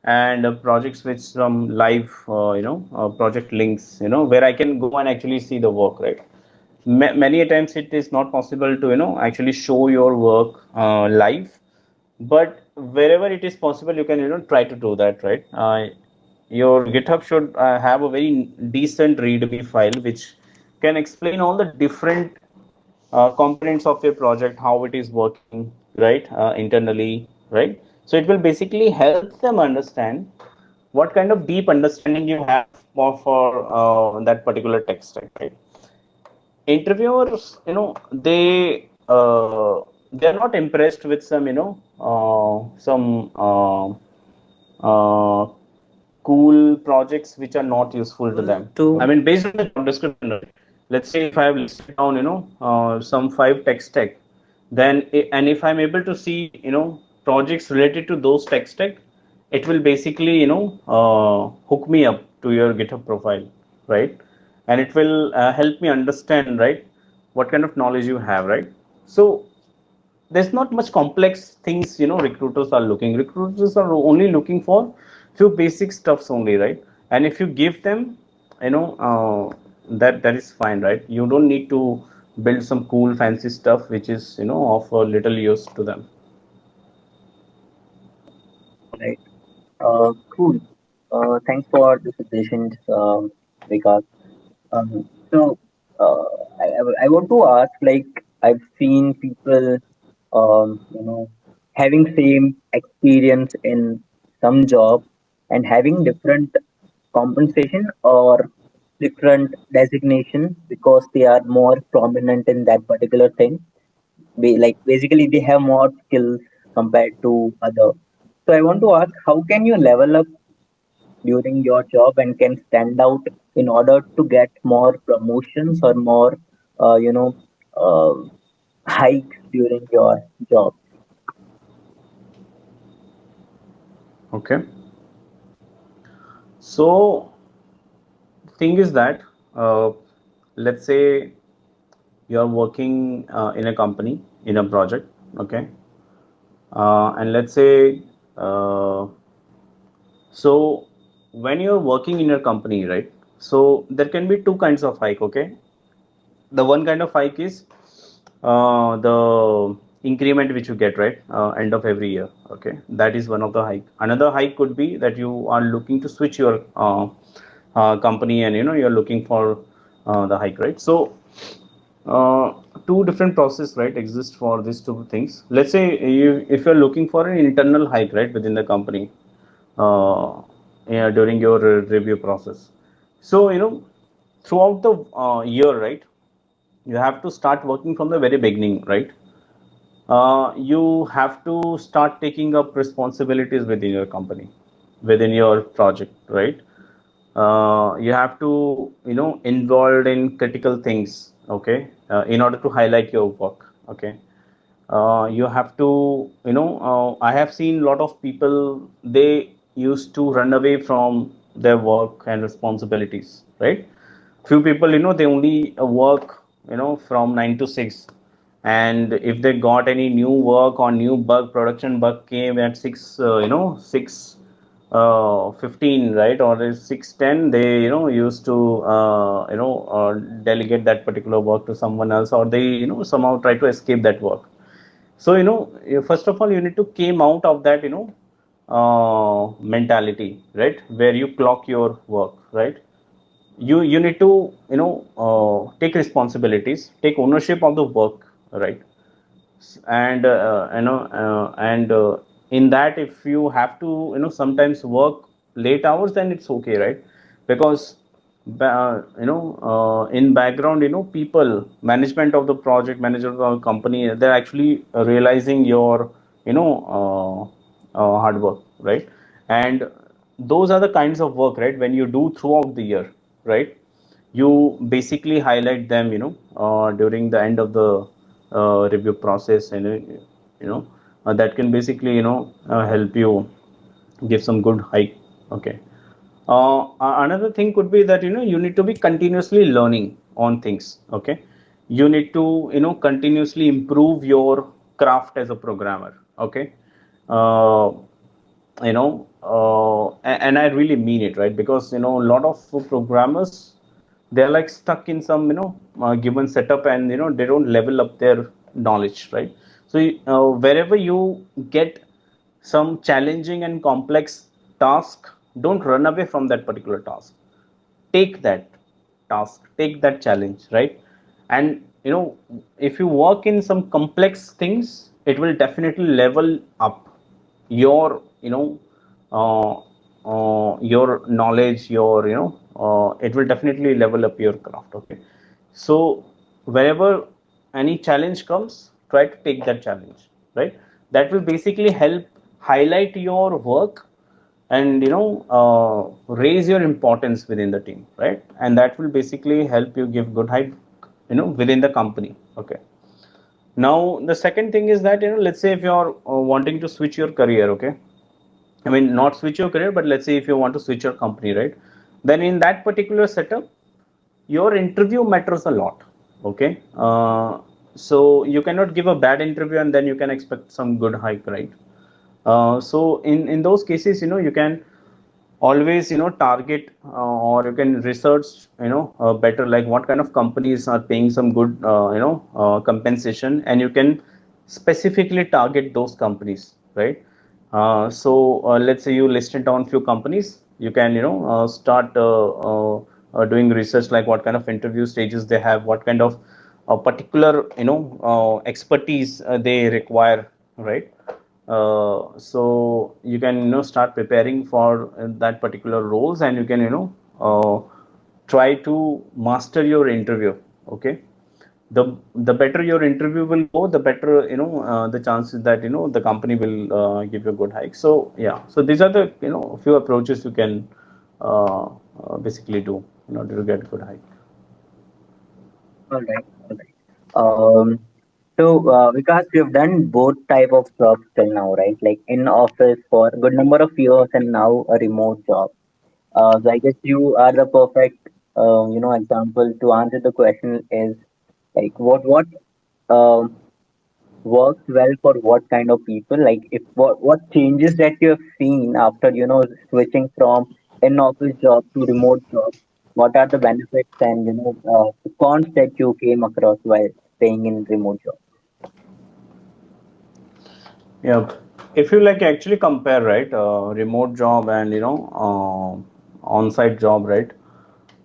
And projects with some live, project links, where I can go and actually see the work, right? Many a times it is not possible to actually show your work live, but wherever it is possible you can try to do that, right? Your GitHub should have a very decent readme file which can explain all the different components of your project, how it is working, right, internally, right? So it will basically help them understand what kind of deep understanding you have for that particular tech stack, right? Interviewers, they are not impressed with some some uh, cool projects which are not useful to them. To I mean, based on the job description, right? let's say if I have listed down, some five tech stack, then and if I'm able to see, projects related to those tech stack, it will basically, hook me up to your GitHub profile, right? And it will help me understand, right, what kind of knowledge you have, right? So there's not much complex things, recruiters are looking. Recruiters are only looking for few basic stuffs only, right? And if you give them, that is fine, right? You don't need to build some cool fancy stuff which is, of a little use to them. Right. Cool. Thanks for the suggestions, Vikas. So, I want to ask, like, I've seen people, having same experience in some job and having different compensation or different designation because they are more prominent in that particular thing. Like, basically, they have more skills compared to other. So, I want to ask, how can you level up during your job and can stand out in order to get more promotions or more uh, you know uh, hikes during your job? Okay. So thing is that, uh, let's say you're working in a company, in a project, okay, and let's say, uh, so when you're working in your company, right? So there can be two kinds of hike, okay? The one kind of hike is the increment which you get, right, end of every year, okay? That is one of the hike. Another hike could be that you are looking to switch your company, and you're looking for the hike, right? So uh, two different process, right, exist for these two things. Let's say if you're looking for an internal hike, right, within the company, uh, yeah, during your review process. So throughout the year, right, you have to start working from the very beginning, right? You have to start taking up responsibilities within your company, within your project, right? You have to, involved in critical things, okay, in order to highlight your work, okay. You have to, I have seen a lot of people, they used to run away from their work and responsibilities, right? Few people, they only work, from 9 to 6, and if they got any new work or new bug, production bug came at 6, 6 15, right, or is 6:10, they, used to delegate that particular work to someone else, or they, somehow try to escape that work. So first of all, you need to came out of that, mentality, right, where you clock your work, right? You need to, take responsibilities, take ownership of the work, right? And in that, if you have to, sometimes work late hours, then it's okay, right? Because in background, people, management of the project, manager of the company, they're actually realizing your, hard work, right? And those are the kinds of work, right, when you do throughout the year, right? You basically highlight them, during the end of the review process, and that can basically, help you give some good hike, okay. Another thing could be that, you need to be continuously learning on things, okay. You need to, continuously improve your craft as a programmer, okay. uh, and I really mean it, right? Because a lot of programmers, they're like stuck in some, given setup, and they don't level up their knowledge, right? So wherever you get some challenging and complex task, don't run away from that particular task. Take that task, take that challenge, right? And if you work in some complex things, it will definitely level up your, uh, your knowledge, your, it will definitely level up your craft, okay. So wherever any challenge comes, try to take that challenge, right? That will basically help highlight your work, and raise your importance within the team, right? And that will basically help you give good height, within the company. Okay. Now the second thing is that, let's say if you're wanting to switch your career, okay, I mean, not switch your career, but let's say if you want to switch your company, right? Then in that particular setup, your interview matters a lot. Okay. So you cannot give a bad interview and then you can expect some good hike, right? So in those cases, you can always target, or you can research better, like what kind of companies are paying some good compensation, and you can specifically target those companies, right? So let's say you listed down few companies, you can start doing research, like what kind of interview stages they have, what kind of particular expertise they require, right? So you can start preparing for that particular roles, and you can try to master your interview. Okay. The better your interview will go, the better the chances that the company will give you a good hike. So yeah, so these are the few approaches you can basically do in order to get good hike. All right, all right. Because we have done both type of jobs till now, right? Like in office for a good number of years, and now a remote job. So I guess you are the perfect, example to answer the question is like what um works well for what kind of people? Like if what changes that you have seen after switching from in office job to remote job? What are the benefits and the cons that you came across while staying in remote job? Yeah, if you like actually compare, right, remote job and on-site job, right?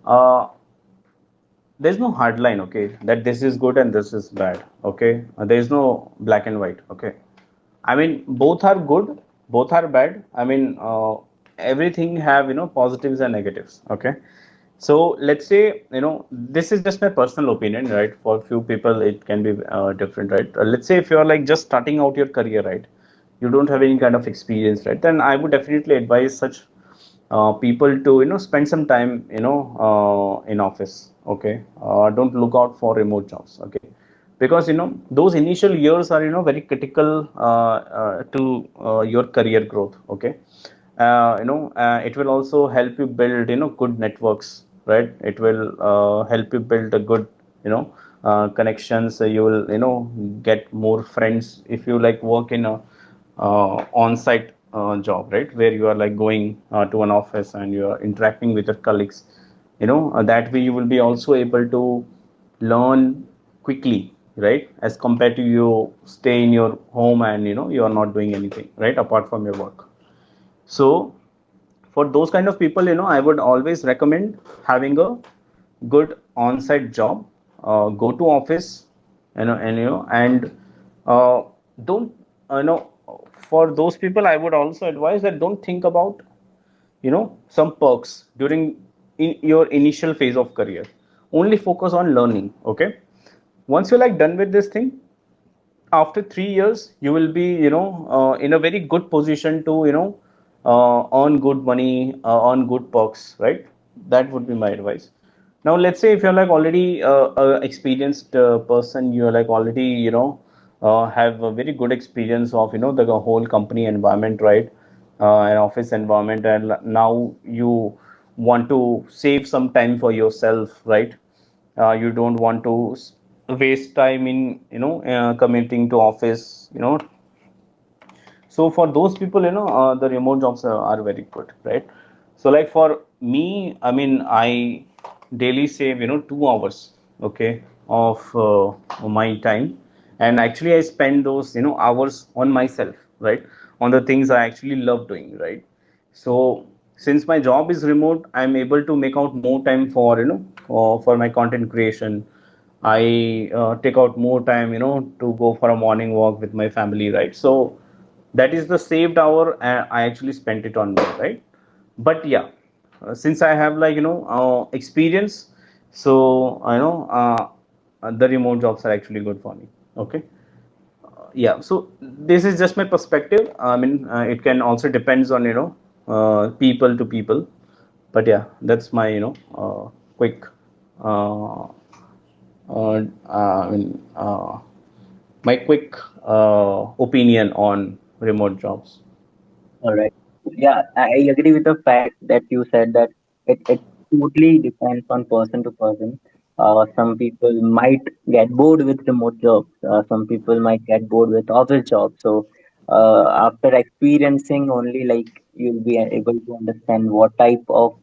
Uh, there's no hard line, okay, that this is good and this is bad, okay. There is no black and white, okay. I mean, both are good, both are bad. I mean, everything have positives and negatives, okay. So let's say this is just my personal opinion, right? For few people, it can be different, right? Let's say if you are like just starting out your career, right? You don't have any kind of experience, right? Then I would definitely advise such people to spend some time in office, okay. Don't look out for remote jobs, okay, because those initial years are very critical to your career growth, okay. It will also help you build good networks, right? It will help you build a good connections. You will get more friends if you like work in a on-site job, right, where you are like going to an office and you are interacting with your colleagues. That way you will be also able to learn quickly, right, as compared to you stay in your home and you are not doing anything, right, apart from your work. So for those kind of people, I would always recommend having a good on-site job. Go to office, and uh, don't for those people, I would also advise that don't think about some perks during in your initial phase of career. Only focus on learning, okay. Once you're like done with this thing, after 3 years you will be in a very good position to earn good money, earn good perks, right? That would be my advice. Now let's say if you're like already a experienced person, you're like already have a very good experience of the whole company environment, right? An office environment, and now you want to save some time for yourself, right? You don't want to waste time in commuting to office, so for those people, the remote jobs are very good, right? So like for me, I mean, I daily save 2 hours, okay, of my time, and actually I spend those hours on myself, right, on the things I actually love doing, right? So since my job is remote, I'm able to make out more time for for my content creation. I take out more time, to go for a morning walk with my family, right? So that is the saved hour I actually spent it on me, right? But yeah, since I have like experience, so I know the remote jobs are actually good for me. Okay. Yeah, so this is just my perspective. I mean, it can also depends on people to people. But yeah, that's my quick uh, I mean, my quick opinion on remote jobs. All right. Yeah, I agree with the fact that you said that it totally depends on person to person. Some people might get bored with remote jobs. Some people might get bored with office jobs. So, after experiencing only, like, you'll be able to understand what type of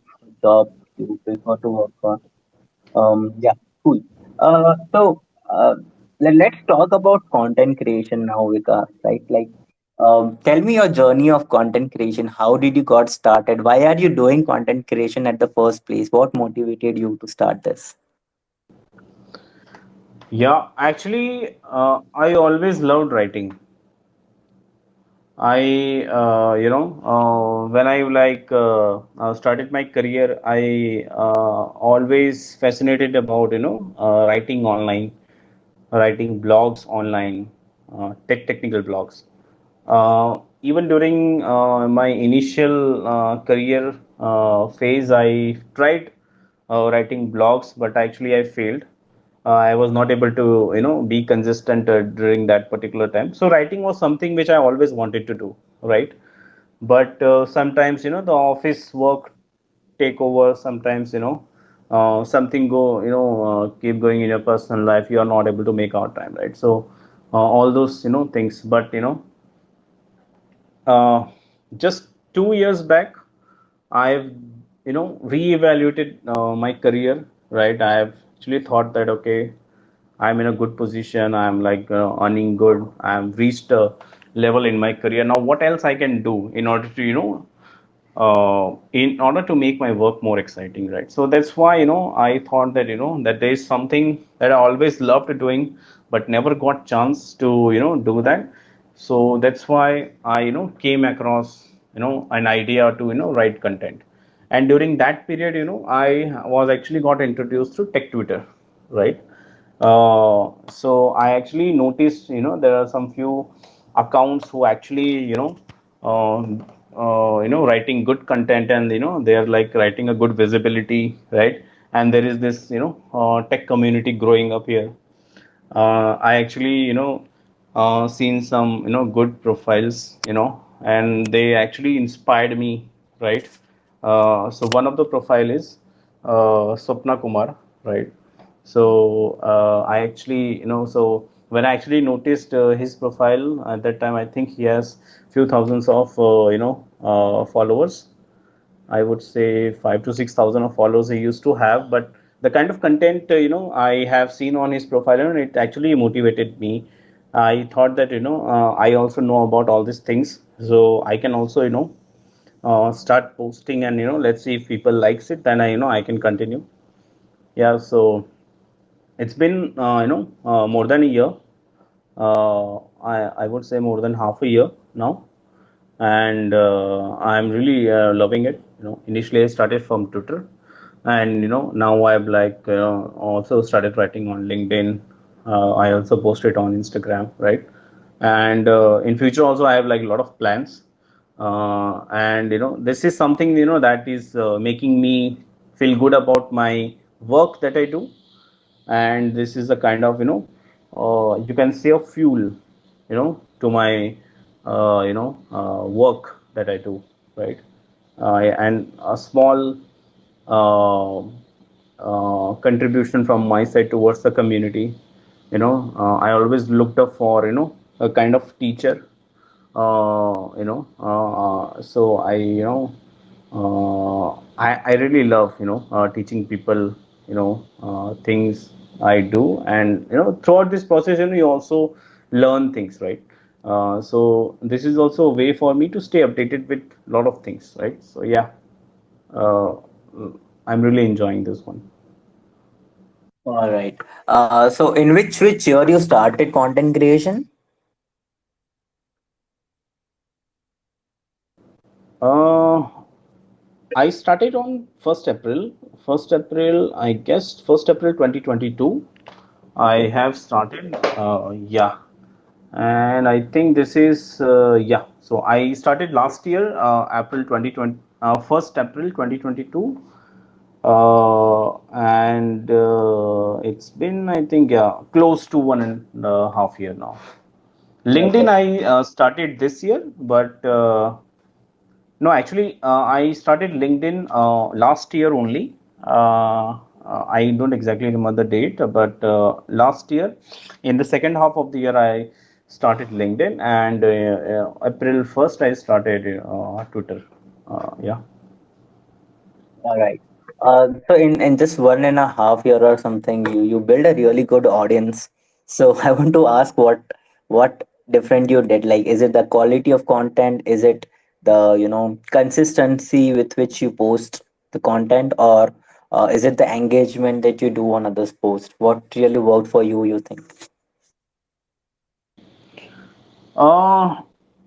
job you prefer to work for. Yeah, cool. So let's talk about content creation now, Vikas, right? Like, tell me your journey of content creation. How did you got started? Why are you doing content creation at the first place? What motivated you to start this? Yeah, actually, I always loved writing. When I started my career, I always fascinated about writing online, writing blogs online, technical blogs. Even during my initial career phase, I tried writing blogs, but actually I failed. I was not able to, be consistent during that particular time. So writing was something which I always wanted to do, right? But sometimes, the office work take over. Sometimes, something keep going in your personal life. You are not able to make out time, right? So all those, things. But uh, just 2 years back, I've reevaluated my career. Right, I have actually thought that okay, I'm in a good position. I'm like earning good. I'm reached a level in my career. Now, what else I can do in order to in order to make my work more exciting, right? So that's why I thought that that there is something that I always loved doing, but never got chance to do that. So that's why I came across an idea to write content. And during that period, I was actually got introduced to tech Twitter, right? So I actually noticed, there are some few accounts who actually, uh, writing good content, and they are like writing a good visibility, right? And there is this, tech community growing up here. I actually seen some good profiles, and they actually inspired me, right? So one of the profile is Swapna Kumar, right? So I actually so when I actually noticed his profile at that time, I think he has few thousands of followers. I would say 5 to 6 thousand of followers he used to have, but the kind of content I have seen on his profile, and it actually motivated me. I thought that I also know about all these things, so I can also start posting, and let's see if people likes it, then I can continue. Yeah, so it's been more than a year. I would say more than half a year now, and I'm really loving it. Initially I started from Twitter, and now I've like also started writing on LinkedIn. I also post it on Instagram, right? And in future also I have like a lot of plans. And this is something that is making me feel good about my work that I do, and this is a kind of you can say a fuel to my work that I do, right? And a small uh, contribution from my side towards the community. I always looked up for a kind of teacher. So I really love teaching people things I do, and throughout this process you also learn things, right? So this is also a way for me to stay updated with a lot of things, right? So yeah, uh, I'm really enjoying this one. All right. So in which year you started content creation? uh, I started on 1st April. 1st April, I guess 1st April 2022. I have started. Yeah, And I think this is yeah. So I started last year, April 2020, 1st April 2022, and it's been, I think, yeah, close to 1.5 year now. LinkedIn Okay. I started this year, but no, actually, I started LinkedIn last year only. I don't exactly remember the date, but last year, in the second half of the year, I started LinkedIn, and April 1st, I started Twitter. Yeah. All right. So in just 1.5 year or something, you build a really good audience. So I want to ask what different you did. Like, is it the quality of content? Is it the consistency with which you post the content, or is it the engagement that you do on others' post? What really worked for you? You think? Uh,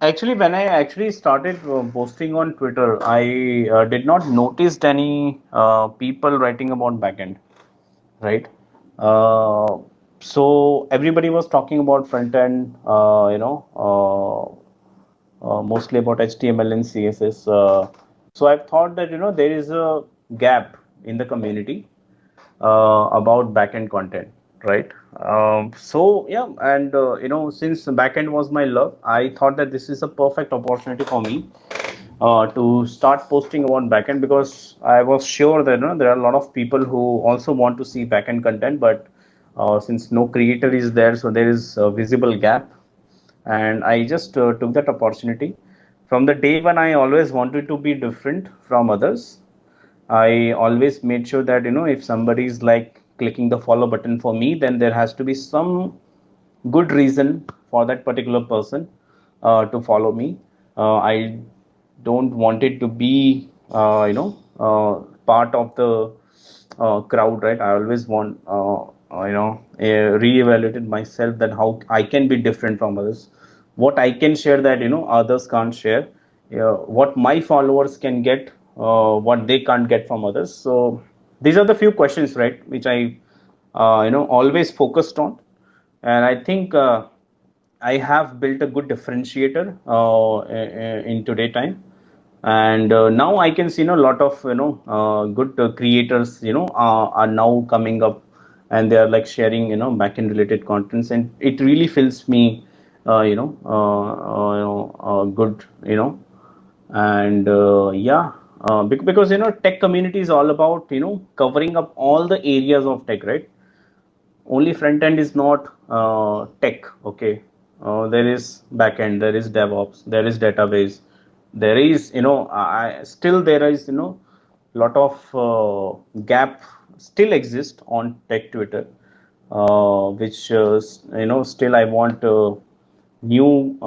Actually, when I actually started posting on Twitter, I did not notice any people writing about backend, right? Uh, so everybody was talking about front end, mostly about HTML and CSS. So I've thought that there is a gap in the community about backend content, right? So yeah, and since backend was my love, I thought that this is a perfect opportunity for me to start posting about backend, because I was sure that there are a lot of people who also want to see backend content, but since no creator is there, so there is a visible gap, and I just took that opportunity. From the day when I always wanted to be different from others, I always made sure that if somebody is like clicking the follow button for me, then there has to be some good reason for that particular person to follow me. I don't want it to be part of the crowd, right? I always want reevaluated myself that how I can be different from others, what I can share that others can't share, what my followers can get, what they can't get from others. So these are the few questions, right, which I always focused on, and I think I have built a good differentiator in today time, and now I can see a lot of good creators are now coming up, and they are like sharing backend related contents, and it really fills me good, and yeah, because tech community is all about covering up all the areas of tech, right? Only front end is not tech, okay? There is back end, there is DevOps, there is database, there is I still there is lot of gap still exist on tech Twitter, which still I want new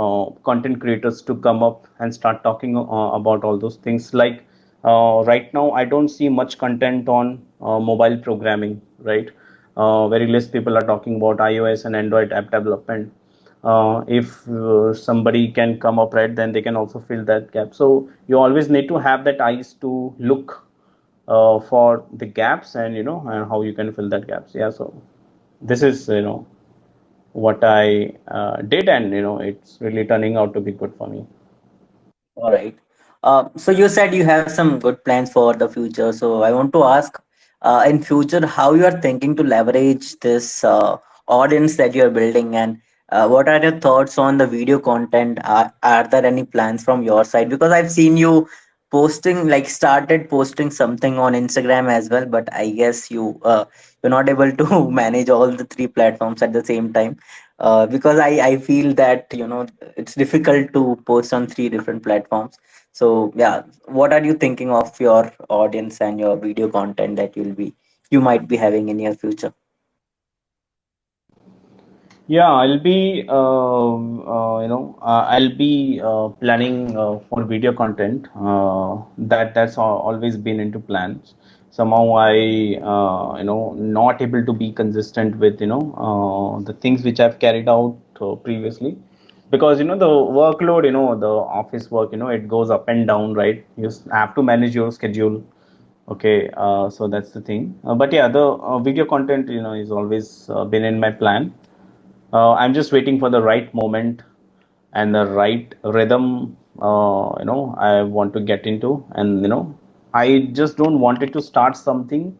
content creators to come up and start talking about all those things. Like right now I don't see much content on mobile programming, right? Very less people are talking about iOS and Android app development. If somebody can come up, right, then they can also fill that gap. So you always need to have that eyes to look for the gaps, and and how you can fill that gaps. Yeah, so this is what I did, and it's really turning out to be good for me. All right. So you said you have some good plans for the future. So I want to ask, in future, how you are thinking to leverage this audience that you are building, and what are your thoughts on the video content? Are there any plans from your side? Because I've seen you posting, like started posting something on Instagram as well, but I guess you're not able to manage all the three platforms at the same time. Because I feel that it's difficult to post on three different platforms. So yeah, what are you thinking of your audience and your video content that you might be having in your future? Yeah, I'll be planning for video content. That's always been into plans. Somehow I, not able to be consistent with, the things which I've carried out previously, because the workload, the office work, it goes up and down, right? You have to manage your schedule. Okay, so that's the thing. But yeah, the video content, is always been in my plan. I'm just waiting for the right moment and the right rhythm, I want to get into. And I just don't want it to start something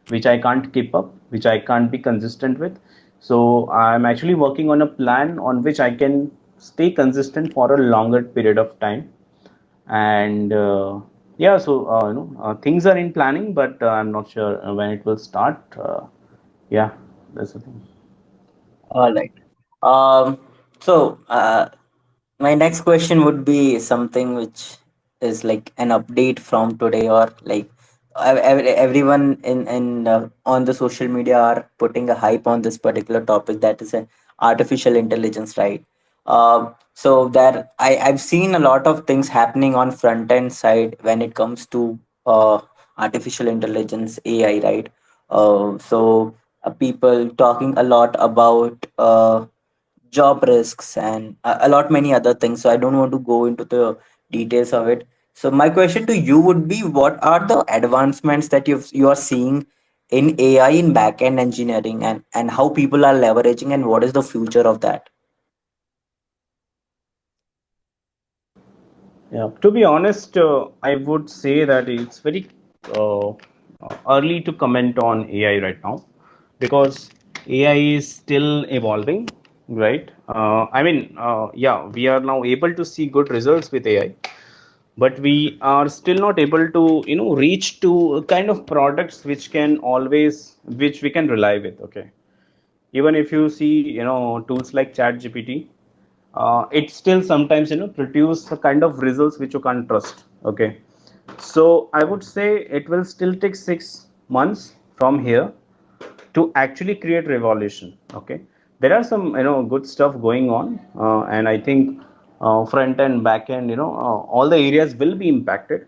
which I can't keep up, which I can't be consistent with. So I'm actually working on a plan on which I can stay consistent for a longer period of time. And yeah, so things are in planning, but I'm not sure when it will start. Yeah, that's the thing. All right. Um, so my next question would be something which is like an update from today, or like everyone in on the social media are putting a hype on this particular topic, that is artificial intelligence, right? So there, I've seen a lot of things happening on front end side when it comes to artificial intelligence, AI, right? People talking a lot about job risks and a lot many other things, so I don't want to go into the details of it. So my question to you would be, what are the advancements that you are seeing in AI in backend engineering, and how people are leveraging, and what is the future of that? Yeah, to be honest, I would say that it's very uh, early to comment on AI right now, because AI is still evolving, right? Yeah, we are now able to see good results with AI, but we are still not able to, reach to a kind of products which we can rely with. Okay, even if you see, tools like Chat GPT, it still sometimes produce a kind of results which you can't trust. Okay, so I would say it will still take 6 months from here to actually create revolution. Okay, there are some good stuff going on, and I think front end, back end, all the areas will be impacted.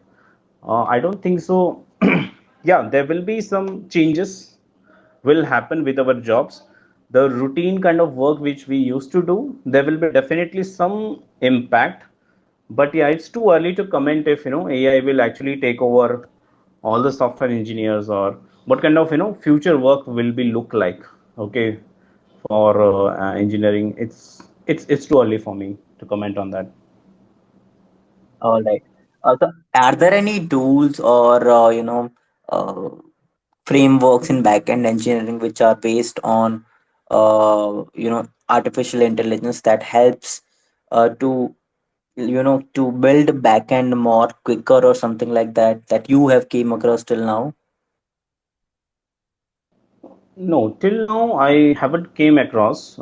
I don't think so. Yeah, there will be some changes will happen with our jobs. The routine kind of work which we used to do, there will be definitely some impact. But yeah, it's too early to comment if AI will actually take over all the software engineers, or what kind of future work will be look like. Okay, for engineering, it's too early for me to comment on that. All right. So are there any tools or uh, frameworks in backend engineering which are based on artificial intelligence that helps to to build backend more quicker or something like that, that you have came across till now? No, till now I haven't came across.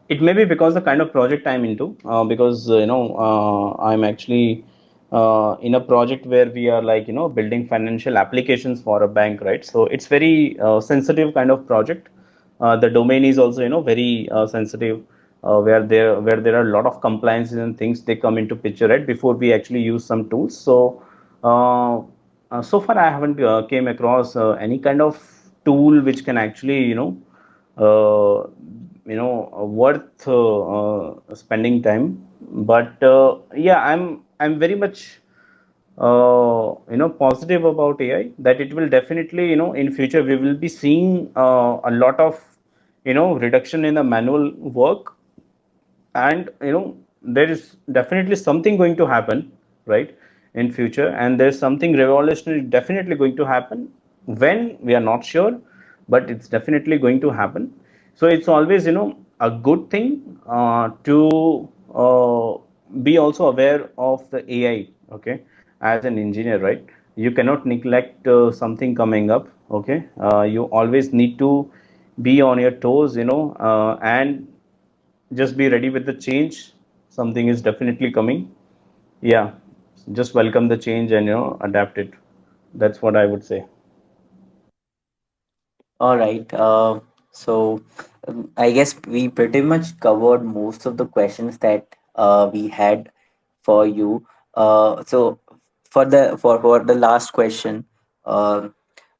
It may be because the kind of project I'm into, because I'm actually in a project where we are like building financial applications for a bank, right? So it's very sensitive kind of project. The domain is also very sensitive, where there are a lot of compliances and things they come into picture, right, before we actually use some tools. So uh, so far I haven't came across any kind of tool which can actually uh, worth spending time. But yeah, I'm very much positive about AI, that it will definitely, in future we will be seeing a lot of reduction in the manual work. And there is definitely something going to happen, right, in future. And there's something revolutionary definitely going to happen, when we are not sure, but it's definitely going to happen. So it's always a good thing to be also aware of the AI. Okay, as an engineer, right, you cannot neglect something coming up. Okay, you always need to be on your toes, and just be ready with the change. Something is definitely coming. Yeah, just welcome the change and adapt it. That's what I would say. All right. I guess we pretty much covered most of the questions that we had for you. So for the last question, uh,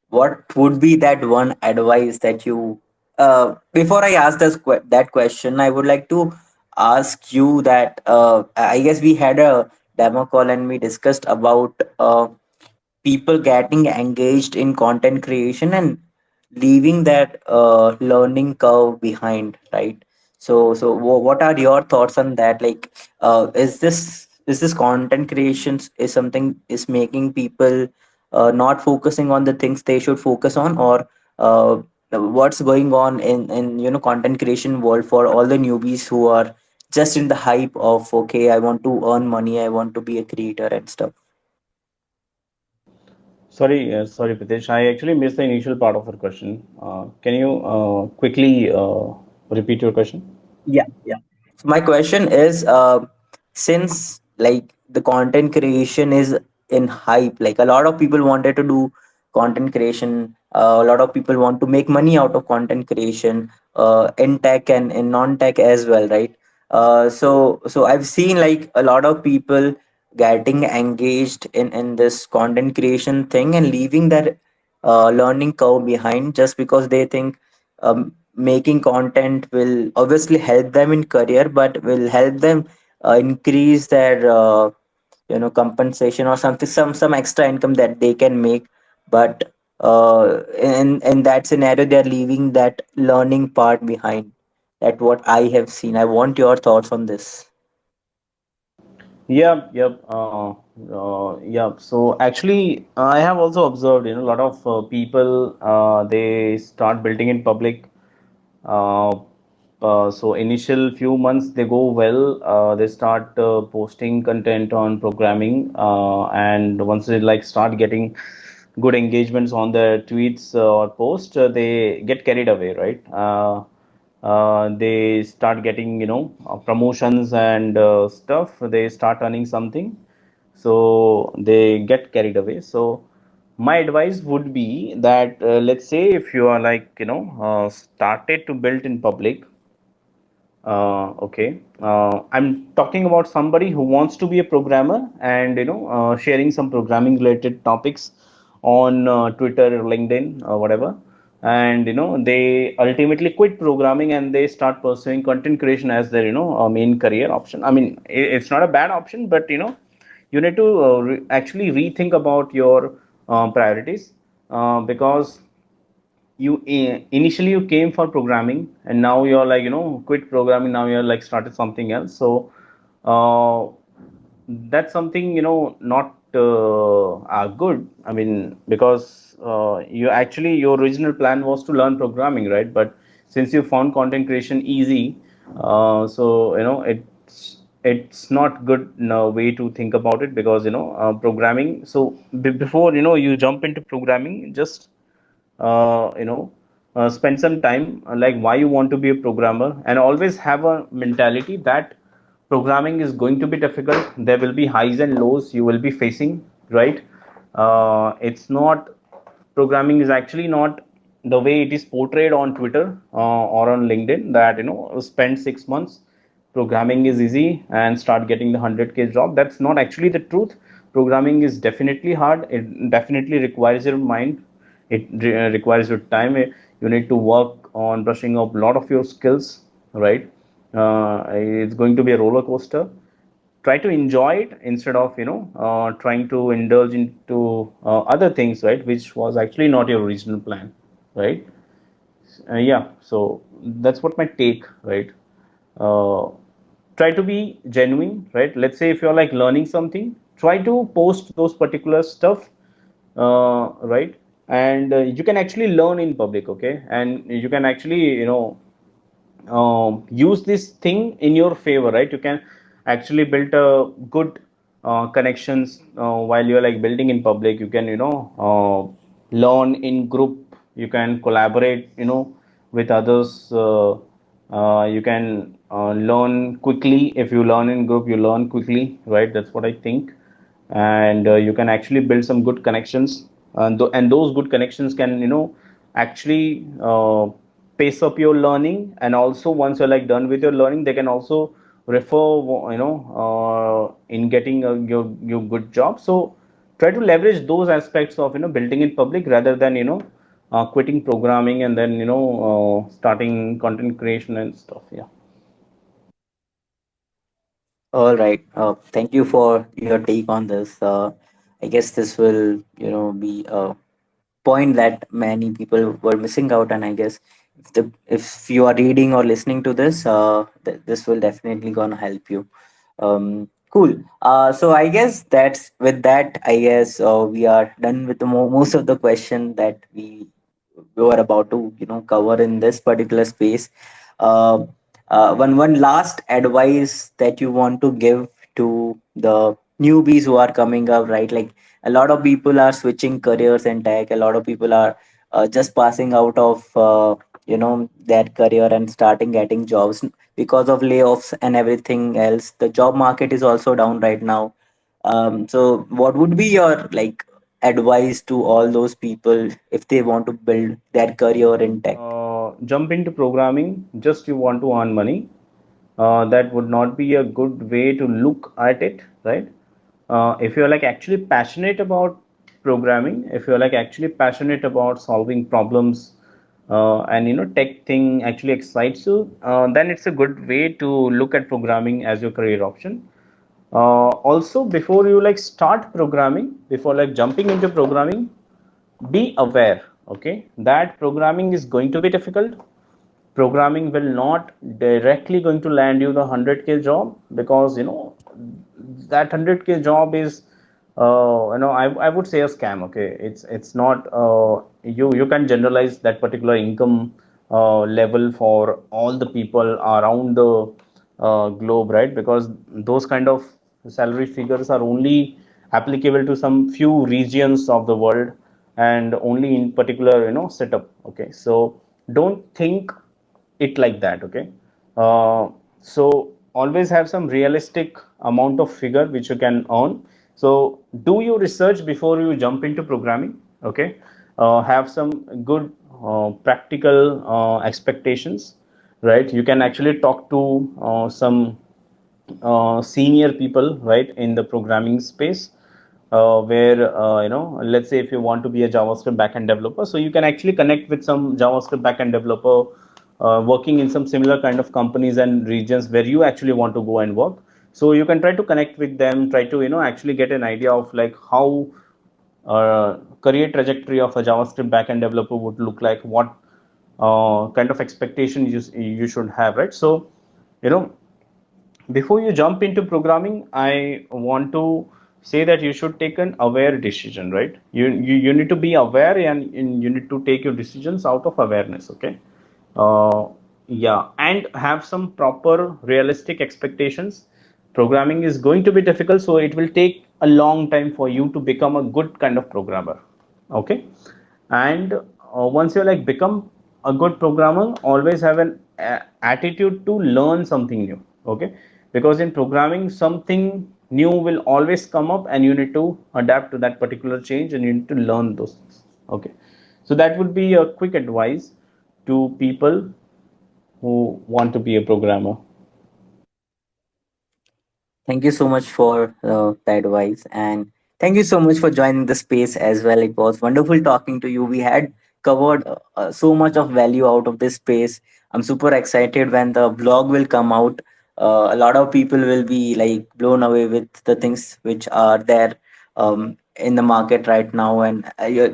what would be that one advice that you before I ask that question, I would like to ask you that I guess we had a demo call and we discussed about people getting engaged in content creation and leaving that learning curve behind, right? What are your thoughts on that? Like, is this content creations is something is making people not focusing on the things they should focus on, or what's going on in content creation world for all the newbies who are just in the hype of, okay, I want to earn money, I want to be a creator and stuff. Sorry, Pritesh. I actually missed the initial part of your question. Can you quickly repeat your question? Yeah, yeah. So my question is, since like the content creation is in hype, like a lot of people wanted to do content creation, a lot of people want to make money out of content creation, in tech and in non-tech as well, right? So I've seen like a lot of people getting engaged in this content creation thing and leaving their learning curve behind just because they think making content will obviously help them in career, but will help them increase their compensation or something, some extra income that they can make. But in that scenario, they are leaving that learning part behind. That what I have seen. I want your thoughts on this. Yeah. So actually, I have also observed, a lot of people, they start building in public. Uh, so initial few months they go well. They start posting content on programming, and once they like start getting good engagements on their tweets or posts, they get carried away, right? They start getting promotions and stuff. They start earning something, so they get carried away. So my advice would be that, let's say if you are like started to build in public. Okay. I'm talking about somebody who wants to be a programmer and sharing some programming related topics on Twitter, LinkedIn, or whatever. And they ultimately quit programming and they start pursuing content creation as their main career option. I mean, it's not a bad option, but you need to actually rethink about your priorities, because initially you came for programming and now you're like quit programming, now you're like started something else. So uh, that's something not good. I mean, because you actually your original plan was to learn programming, right? But since you found content creation easy, so it's not good way to think about it, because programming. So before you jump into programming, just spend some time, like why you want to be a programmer, and always have a mentality that programming is going to be difficult. There will be highs and lows you will be facing, right? It's not Programming is actually not the way it is portrayed on Twitter or on LinkedIn, that spend 6 months, programming is easy and start getting the 100K job. That's not actually the truth. Programming is definitely hard. It definitely requires your mind. It requires your time. You need to work on brushing up a lot of your skills, right? It's going to be a roller coaster. Try to enjoy it instead of trying to indulge into other things, right, which was actually not your original plan, right? Yeah, so that's what my take, right? uh, Try to be genuine, right? Let's say if you're like learning something, try to post those particular stuff, right? And you can actually learn in public, okay? And you can actually use this thing in your favor, right? You can actually build a good connections while you're like building in public. You can learn in group. You can collaborate with others. You can learn quickly. If you learn in group, you learn quickly, right? That's what I think. And you can actually build some good connections, and those good connections can actually pace up your learning. And also once you're like done with your learning, they can also refer in getting your good job. So try to leverage those aspects of building in public, rather than quitting programming and then starting content creation and stuff. Yeah. All right. Thank you for your take on this. I guess this will, be a point that many people were missing out, and I guess if you are reading or listening to this, this will definitely gonna help you. Cool. So I guess that's with that. I guess we are done with the most of the question that we were about to cover in this particular space. Uh, one last advice that you want to give to the newbies who are coming up, right? Like a lot of people are switching careers in tech. A lot of people are just passing out of their career and starting getting jobs because of layoffs and everything else. The job market is also down right now. So what would be your like advice to all those people if they want to build their career in tech? Jump into programming just you want to earn money. That would not be a good way to look at it, right? If you're like actually passionate about programming, if you're like actually passionate about solving problems, and tech thing actually excites you, then it's a good way to look at programming as your career option. Also, before you like start programming, before like jumping into programming, be aware, okay, that programming is going to be difficult. Programming will not directly going to land you the 100K job, because that 100K job is I would say a scam. Okay, it's not you can generalize that particular income level for all the people around the globe, right? Because those kind of salary figures are only applicable to some few regions of the world, and only in particular setup. Okay, so don't think it like that. Okay, so always have some realistic amount of figure which you can earn. So do your research before you jump into programming. Okay, have some good practical expectations, right? You can actually talk to some senior people, right, in the programming space, where let's say if you want to be a JavaScript backend developer, so you can actually connect with some JavaScript backend developer working in some similar kind of companies and regions where you actually want to go and work. So you can try to connect with them, try to actually get an idea of like how career trajectory of a JavaScript backend developer would look like, what kind of expectation you should have, right? So you know before you jump into programming, I want to say that you should take an aware decision, right? You need to be aware, and you need to take your decisions out of awareness. Okay, uh, yeah, and have some proper realistic expectations. Programming is going to be difficult, so it will take a long time for you to become a good kind of programmer. Okay, and once you like become a good programmer, always have an attitude to learn something new. Okay, because in programming something new will always come up, and you need to adapt to that particular change, and you need to learn those things. Okay, so that would be a quick advice to people who want to be a programmer. Thank you so much for the advice, and thank you so much for joining the space as well. It was wonderful talking to you. We had covered so much of value out of this space. I'm super excited when the blog will come out. A lot of people will be like blown away with the things which are there in the market right now, and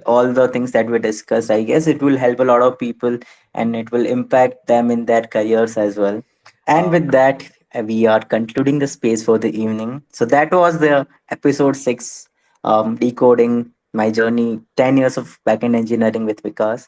all the things that we discussed. I guess it will help a lot of people, and it will impact them in their careers as well. And with that, we are concluding the space for the evening. So that was the episode 6, decoding my journey, 10 years of backend engineering with Vikas.